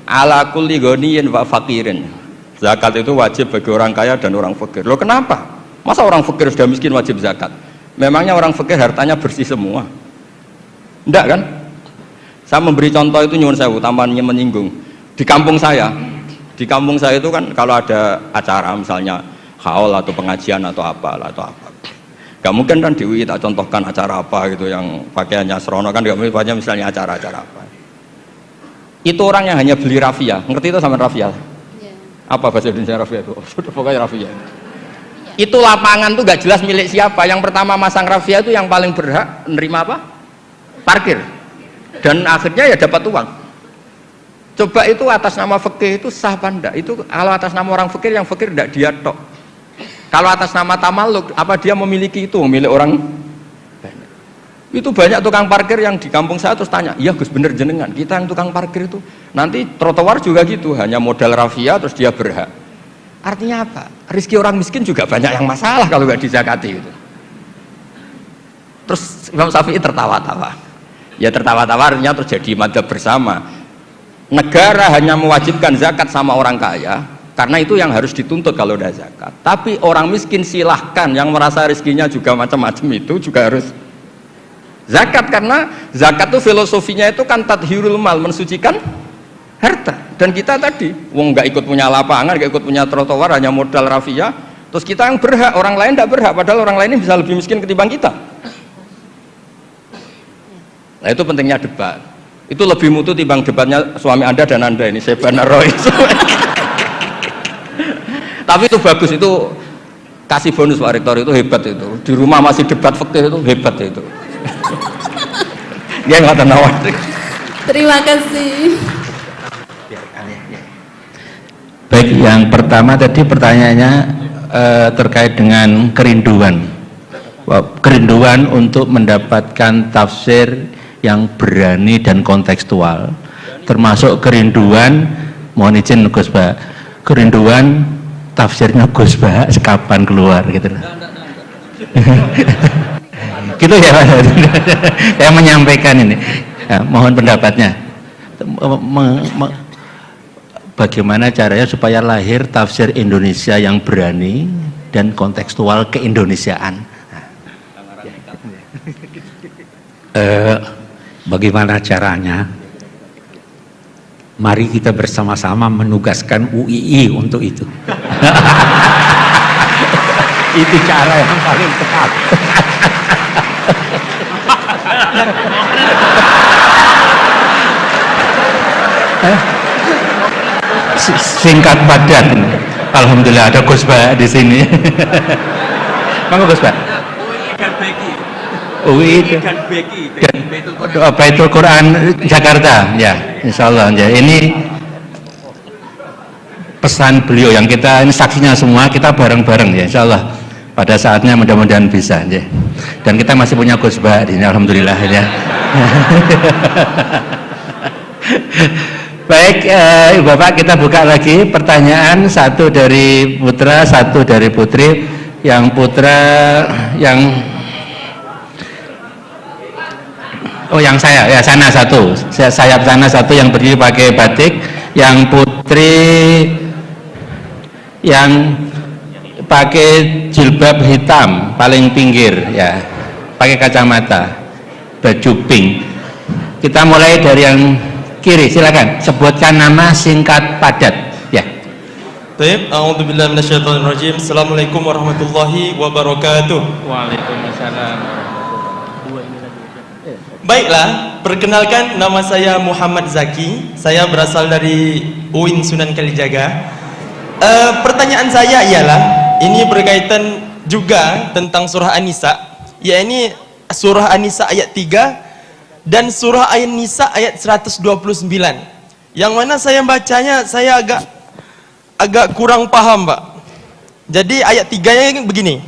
Ala kulli ghaniyin wa faqirin. Zakat itu wajib bagi orang kaya dan orang fakir. Loh kenapa? Masa orang fakir sudah miskin wajib zakat? Memangnya orang fakir hartanya bersih semua? Enggak kan? Saya memberi contoh itu nyuwun sewu, tampaknya menyinggung. Di kampung saya itu kan kalau ada acara misalnya haul atau pengajian atau apa. Gak mungkin kan di UI tak contohkan acara apa gitu yang pakaiannya serono kan, gak mungkin misalnya acara-acara apa. Itu orang yang hanya beli rafia, ngerti itu sama rafia? Apa bahasa Indonesia rafia itu? Sudah pokoknya rafia. Itu lapangan tuh gak jelas milik siapa. Yang pertama masang rafia itu yang paling berhak menerima apa? Parkir. Dan akhirnya ya dapat uang. Coba itu atas nama fikih itu sah apa enggak? Itu kalau atas nama orang fikir, yang fikir enggak dia tok. Kalau atas nama tamaluk, apa dia memiliki itu, milik orang banyak. Itu banyak tukang parkir yang di kampung saya terus tanya, iya Gus bener jenengan, kita yang tukang parkir itu nanti trotoar juga gitu, hanya modal rafia terus dia berhak. Artinya apa? Rezeki orang miskin juga banyak yang masalah kalau nggak dizakati itu. Terus Imam Syafi'i tertawa-tawa. Ya tertawa-tawa artinya terjadi madzhab bersama. Negara hanya mewajibkan zakat sama orang kaya, karena itu yang harus dituntut kalau udah zakat. Tapi orang miskin silahkan, yang merasa rezekinya juga macam-macam itu juga harus zakat, karena zakat itu filosofinya itu kan tathhirul mal, mensucikan harta. Dan kita tadi wong nggak ikut punya lapangan, nggak ikut punya trotoar, hanya modal rafia, terus kita yang berhak, orang lain tidak berhak, padahal orang lain ini bisa lebih miskin ketimbang kita. Nah itu pentingnya debat. Itu lebih mutu timbang debatnya suami Anda dan Anda ini, Syaiban Ar-Ra'i. Tapi itu bagus, itu kasih bonus Pak Rektor, itu hebat itu. Di rumah masih debat fikih itu hebat itu. Dia nggak tenang. Terima kasih. Baik, yang pertama tadi pertanyaannya terkait dengan kerinduan. Kerinduan untuk mendapatkan tafsir yang berani dan kontekstual, termasuk kerinduan, mohon izin Gus Bah, kerinduan tafsirnya Gus Bah kapan keluar gitu. Gitu ya Pak. Saya menyampaikan ini. Ya, mohon pendapatnya. Bagaimana caranya supaya lahir tafsir Indonesia yang berani dan kontekstual keindonesiaan. Bagaimana caranya? Mari kita bersama-sama menugaskan UII untuk itu. Itu cara yang paling tepat. Singkat padat. Alhamdulillah ada Gus Bah di sini. Mangga Gus Bah. UI dan Baitul Quran Jakarta, ya, insya Allah. Ya, ini pesan beliau yang kita ini saksinya semua, kita bareng-bareng ya, insya Allah. Pada saatnya mudah-mudahan bisa, ya. Dan kita masih punya Gus Bah di sini, alhamdulillah ya. Baik, Ibu Bapak, kita buka lagi pertanyaan, satu dari putra, satu dari putri. Yang putra yang saya ya, sana satu, sayap sana satu yang berdiri pakai batik, yang putri yang pakai jilbab hitam paling pinggir ya, pakai kacamata, baju pink. Kita mulai dari yang kiri, silakan sebutkan nama singkat padat ya. Baik, a'udzubillahi minasyaitonirrajim. Assalamualaikum warahmatullahi wabarakatuh. Waalaikumsalam. Baiklah, perkenalkan, nama saya Muhammad Zaki. Saya berasal dari UIN Sunan Kalijaga. Pertanyaan saya ialah, ini berkaitan juga tentang surah An-Nisa, yakni surah An-Nisa ayat 3 dan surah An-Nisa ayat 129. Yang mana saya bacanya saya agak kurang paham, Pak. Jadi ayat 3-nya begini.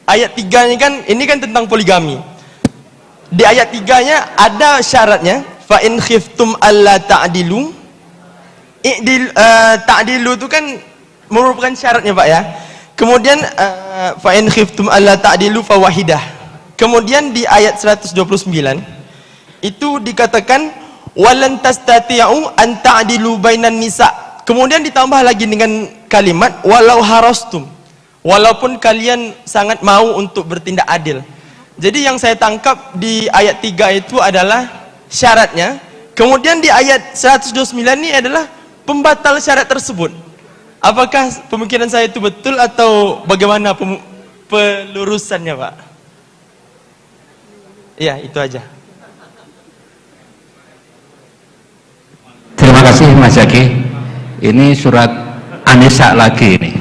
Ayat 3-nya ini kan tentang poligami. Di ayat 3-nya ada syaratnya, fa in khiftum alla ta'dilu. Ta'dilu itu kan merupakan syaratnya, Pak ya. Kemudian fa in khiftum alla ta'dilu fawahidah. Kemudian di ayat 129 itu dikatakan walan tastati'u an ta'dilu bainan nisa. Kemudian ditambah lagi dengan kalimat walau harastum, walaupun kalian sangat mau untuk bertindak adil. Jadi yang saya tangkap di ayat 3 itu adalah syaratnya. Kemudian di ayat 129 ini adalah pembatal syarat tersebut. Apakah pemikiran saya itu betul atau bagaimana pelurusannya, Pak? Ya, itu aja. Terima kasih Mas Zaki. Ini surat An-Nisa lagi ini.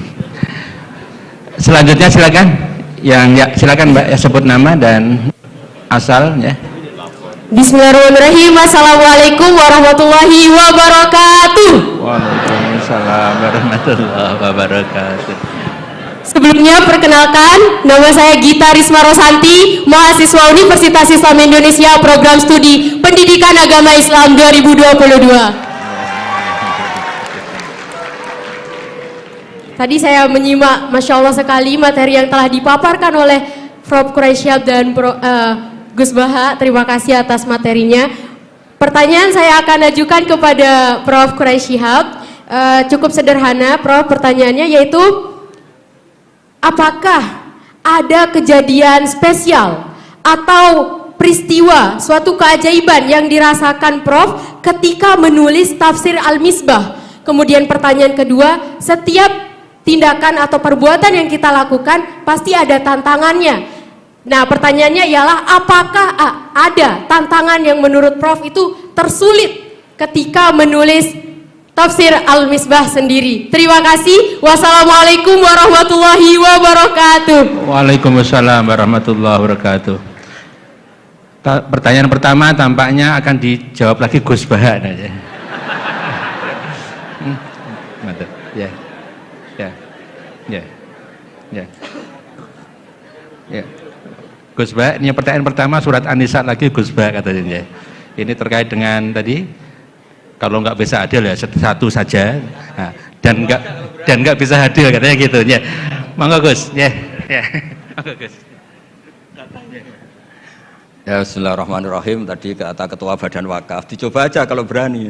Selanjutnya silakan. Silakan Mbak, sebut nama dan asal ya. Bismillahirrahmanirrahim. Assalamualaikum warahmatullahi wabarakatuh. Waalaikumsalam warahmatullahi wabarakatuh. Sebelumnya perkenalkan, nama saya Gita Risma Rosanti, mahasiswa Universitas Islam Indonesia, program studi Pendidikan Agama Islam 2022. Tadi saya menyimak, Masya Allah sekali materi yang telah dipaparkan oleh Prof. Quraisyhab dan Gus Baha. Terima kasih atas materinya. Pertanyaan saya akan ajukan kepada Prof. Quraisyhab. Cukup sederhana, Prof. Pertanyaannya yaitu, apakah ada kejadian spesial atau peristiwa, suatu keajaiban yang dirasakan Prof ketika menulis tafsir Al-Misbah? Kemudian pertanyaan kedua, setiap tindakan atau perbuatan yang kita lakukan pasti ada tantangannya. Nah, pertanyaannya ialah apakah ada tantangan yang menurut Prof itu tersulit ketika menulis tafsir Al-Misbah sendiri? Terima kasih. Wassalamualaikum warahmatullahi wabarakatuh. Waalaikumsalam warahmatullahi wabarakatuh. Pertanyaan pertama tampaknya akan dijawab lagi Gus Baha aja. Ya. Ya. Ya. Ya. Ya. Gus Baha, ini pertanyaan pertama surat An-Nisa lagi Gus Baha katanya. Ini terkait dengan tadi, kalau nggak bisa adil ya satu saja, nah, dan nggak bisa adil katanya gitu ya. Monggo Gus, ya. Monggo Gus. Ya, bismillahirrahmanirrahim. Tadi kata Ketua Badan Wakaf, dicoba aja kalau berani.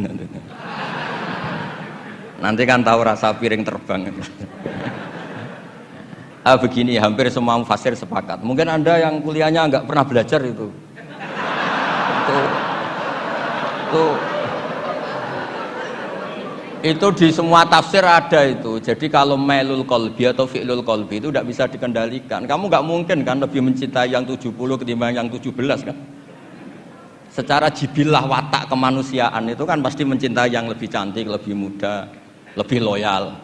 Nanti kan tahu rasa piring terbang. Begini, hampir semua mufasir sepakat. Mungkin Anda yang kuliahnya nggak pernah belajar itu. Itu di semua tafsir ada itu. Jadi kalau mailul qalbi atau fi'lul qalbi itu tidak bisa dikendalikan. Kamu nggak mungkin kan lebih mencintai yang 70 ketimbang yang 17 kan. Secara jibilah watak kemanusiaan itu kan pasti mencintai yang lebih cantik, lebih muda, lebih loyal.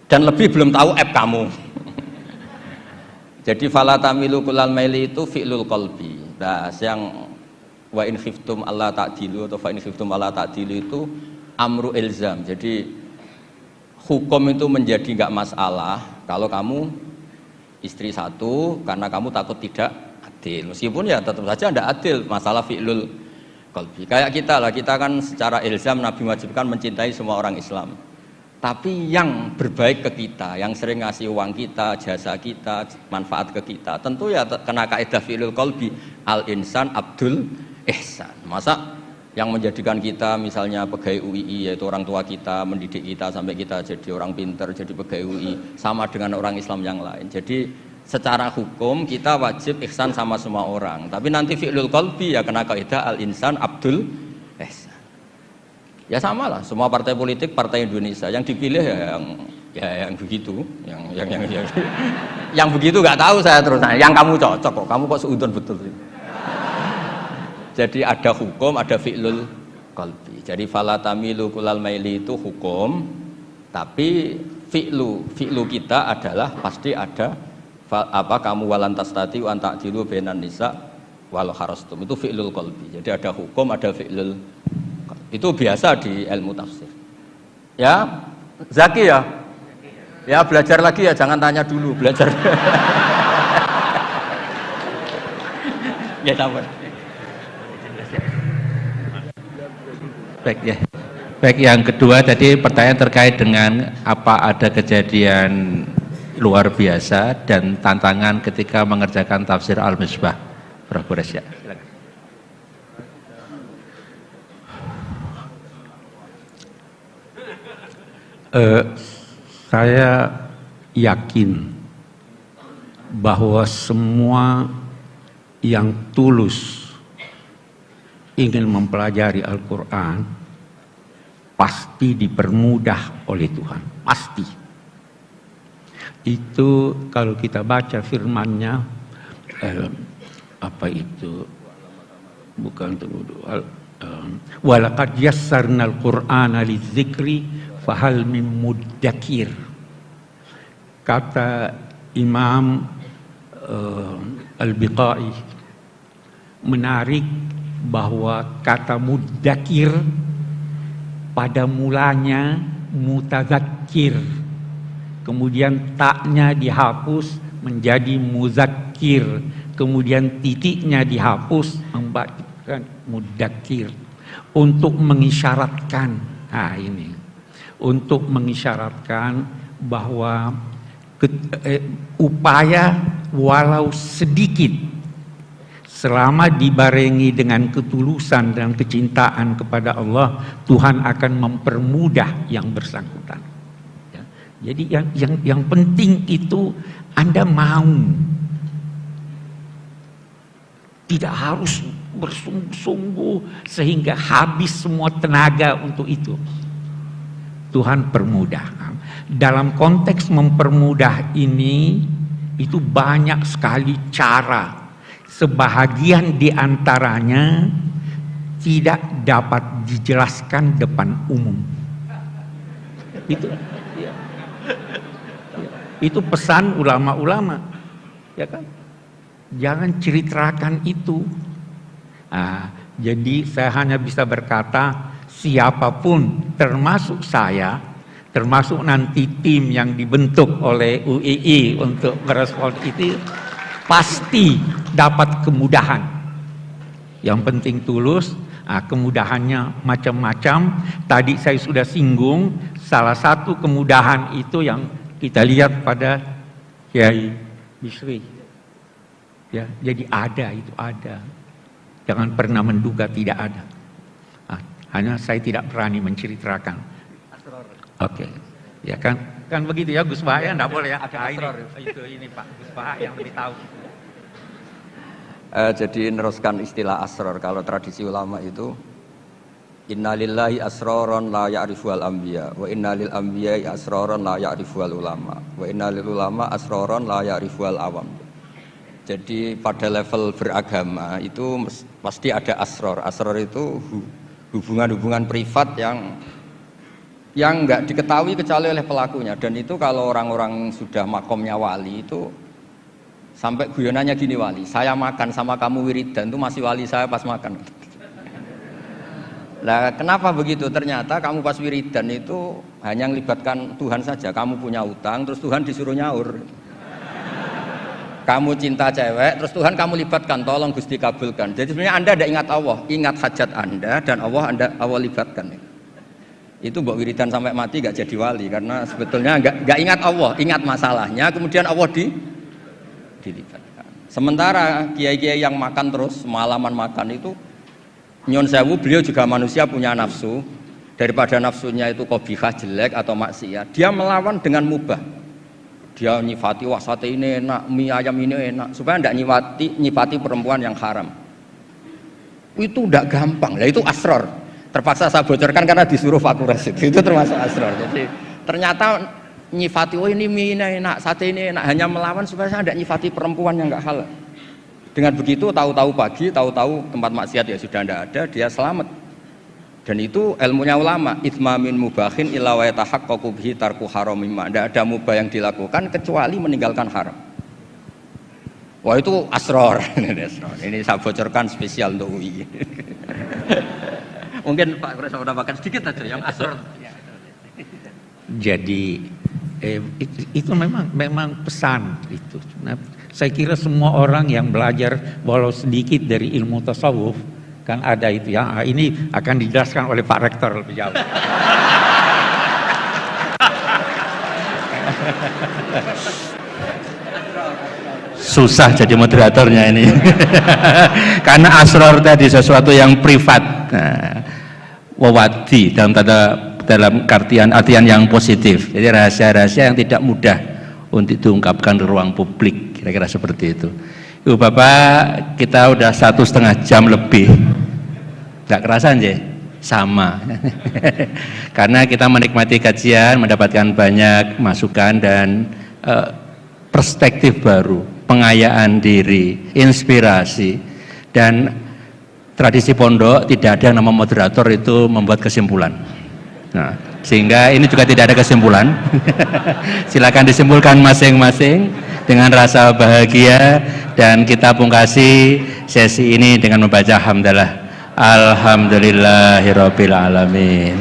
Dan lebih belum tahu app kamu. Jadi fala tamilu kullal maili itu fi'lul qalbi. Nah, yang wa in khiftum alla ta'dilu atau fa in khiftum alla ta'dilu itu amru ilzam. Jadi hukum itu menjadi enggak masalah kalau kamu istri satu karena kamu takut tidak adil. Meskipun ya tetap saja tidak adil, masalah fi'lul qalbi. Kayak kita lah, kita kan secara ilzam Nabi wajibkan mencintai semua orang Islam. Tapi yang berbaik ke kita, yang sering ngasih uang kita, jasa kita, manfaat ke kita, tentu ya kena kaidah fi'lul qalbi, al insan abdul ihsan. Masa yang menjadikan kita misalnya pegawai UII, yaitu orang tua kita, mendidik kita sampai kita jadi orang pinter, jadi pegawai UII, sama dengan orang Islam yang lain. Jadi secara hukum kita wajib ihsan sama semua orang. Tapi nanti fi'lul qalbi ya kena kaidah al insan abdul ihsan. Ya sama lah, semua partai politik, partai Indonesia yang dipilih ya yang begitu, yang begitu nggak tahu saya terus. Nah, yang kamu cocok kok, kamu kok seudon betul sih. Jadi ada hukum, ada fi'lul qalbi. Jadi fala tamilu kullal maili itu hukum, tapi fi'lu kita adalah pasti ada apa kamu walantas tati wa ta'dilu bainan nisa walau harastum. Itu fi'lul qalbi. Jadi ada hukum, ada fi'lul qalbi. Itu biasa di ilmu tafsir. Ya, Zaki ya. Ya belajar lagi ya, jangan tanya dulu, belajar. Ya sabar. Baik ya. Baik, yang kedua tadi pertanyaan terkait dengan apa ada kejadian luar biasa dan tantangan ketika mengerjakan tafsir Al-Misbah. Prof. Quresh ya. Silakan. Saya yakin bahwa semua yang tulus ingin mempelajari Al-Quran pasti dipermudah oleh Tuhan, pasti. Itu kalau kita baca firman-Nya, apa itu? Bukan walaqad yassarnal Qur'ana lidzikri fahal min muddakir. Kata Imam Al-Biqai menarik bahwa kata muddakir pada mulanya mutazakir, kemudian taknya dihapus menjadi muzakkir, kemudian titiknya dihapus membacakan muddakir untuk mengisyaratkan, untuk mengisyaratkan bahwa upaya walau sedikit selama dibarengi dengan ketulusan dan kecintaan kepada Allah, Tuhan akan mempermudah yang bersangkutan. Ya. Jadi yang penting itu Anda mau, tidak harus bersungguh-sungguh sehingga habis semua tenaga untuk itu. Tuhan permudah. Dalam konteks mempermudah ini, itu banyak sekali cara. Sebahagian di antaranya tidak dapat dijelaskan depan umum. Itu pesan ulama-ulama, ya kan? Jangan ceritakan itu. Jadi saya hanya bisa berkata, siapapun termasuk saya, termasuk nanti tim yang dibentuk oleh UII untuk merespon itu, pasti dapat kemudahan. Yang penting tulus. Kemudahannya macam-macam. Tadi saya sudah singgung, salah satu kemudahan itu yang kita lihat pada Kiai Bisri. Ya, jadi itu ada. Jangan pernah menduga tidak ada. Hanya saya tidak berani menceritakan. Oke, ya kan begitu ya, Gus Bahaya enggak boleh ya. Ini Pak Gus Bahaya yang lebih tahu. Jadi meneruskan istilah asror, kalau tradisi ulama itu Innalillahi asroron la ya'rifu al-anbiya wa innalil anbiya'i asroron la ya'rifu al-ulama wa innalil ulama asroron la ya'rifu al-awam. Jadi pada level beragama itu pasti ada asror. Asror itu hubungan-hubungan privat yang nggak diketahui kecuali oleh pelakunya. Dan itu kalau orang-orang sudah makomnya wali itu sampai guyonannya gini, wali, saya makan sama kamu wiridan itu masih wali saya pas makan. Nah, kenapa begitu? Ternyata kamu pas wiridan itu hanya melibatkan Tuhan saja. Kamu punya utang, terus Tuhan disuruh nyaur. Kamu cinta cewek, terus Tuhan kamu libatkan, tolong Gusti kabulkan. Jadi sebenarnya Anda tidak ingat Allah, ingat hajat Anda dan Allah libatkan. Itu mbok wiridan sampai mati gak jadi wali karena sebetulnya gak ingat Allah, ingat masalahnya, kemudian Allah dilibatkan. Sementara kiai-kiai yang makan terus semalaman makan itu nyon sewu, beliau juga manusia punya nafsu. Daripada nafsunya itu qabihah, jelek atau maksiat, dia melawan dengan mubah. Dia nyifati, wah sate ini enak, mie ayam ini enak, supaya tidak nyifati perempuan yang haram. Itu tidak gampang, lah itu asror. Terpaksa saya bocorkan karena disuruh fakultas itu termasuk asror. Jadi ternyata nyifati, oh ini mie ini enak, sate ini enak, hanya melawan supaya saya tidak nyifati perempuan yang enggak halal. Dengan begitu tahu-tahu pagi, tahu-tahu tempat maksiat ya sudah tidak ada, dia selamat. Dan itu ilmunya ulama, itmamin mubahin illa wa yatahaqqaqu bihi tarku haramim. Tidak ada mubah yang dilakukan kecuali meninggalkan haram. Wah itu asror. Ini saya bocorkan spesial untuk UI. Mungkin Pak Profesor udah makan sedikit aja yang asror. Jadi itu memang pesan itu. Nah, saya kira semua orang yang belajar walau sedikit dari ilmu tasawuf kan ada itu ya. Ini akan dijelaskan oleh Pak Rektor lebih jauh. Susah jadi moderatornya ini. Karena asror tadi sesuatu yang privat. Nah, wawadi dalam artian yang positif. Jadi rahasia-rahasia yang tidak mudah untuk diungkapkan di ruang publik, kira-kira seperti itu. Ibu Bapak, kita udah 1,5 jam lebih. Nggak kerasa aja? Sama. Karena kita menikmati kajian, mendapatkan banyak masukan dan perspektif baru, pengayaan diri, inspirasi, dan tradisi pondok tidak ada yang nama moderator itu membuat kesimpulan. Nah, sehingga ini juga tidak ada kesimpulan. Silakan disimpulkan masing-masing dengan rasa bahagia, dan kita pungkasi sesi ini dengan membaca hamdalah. Alhamdulillahirabbil alamin.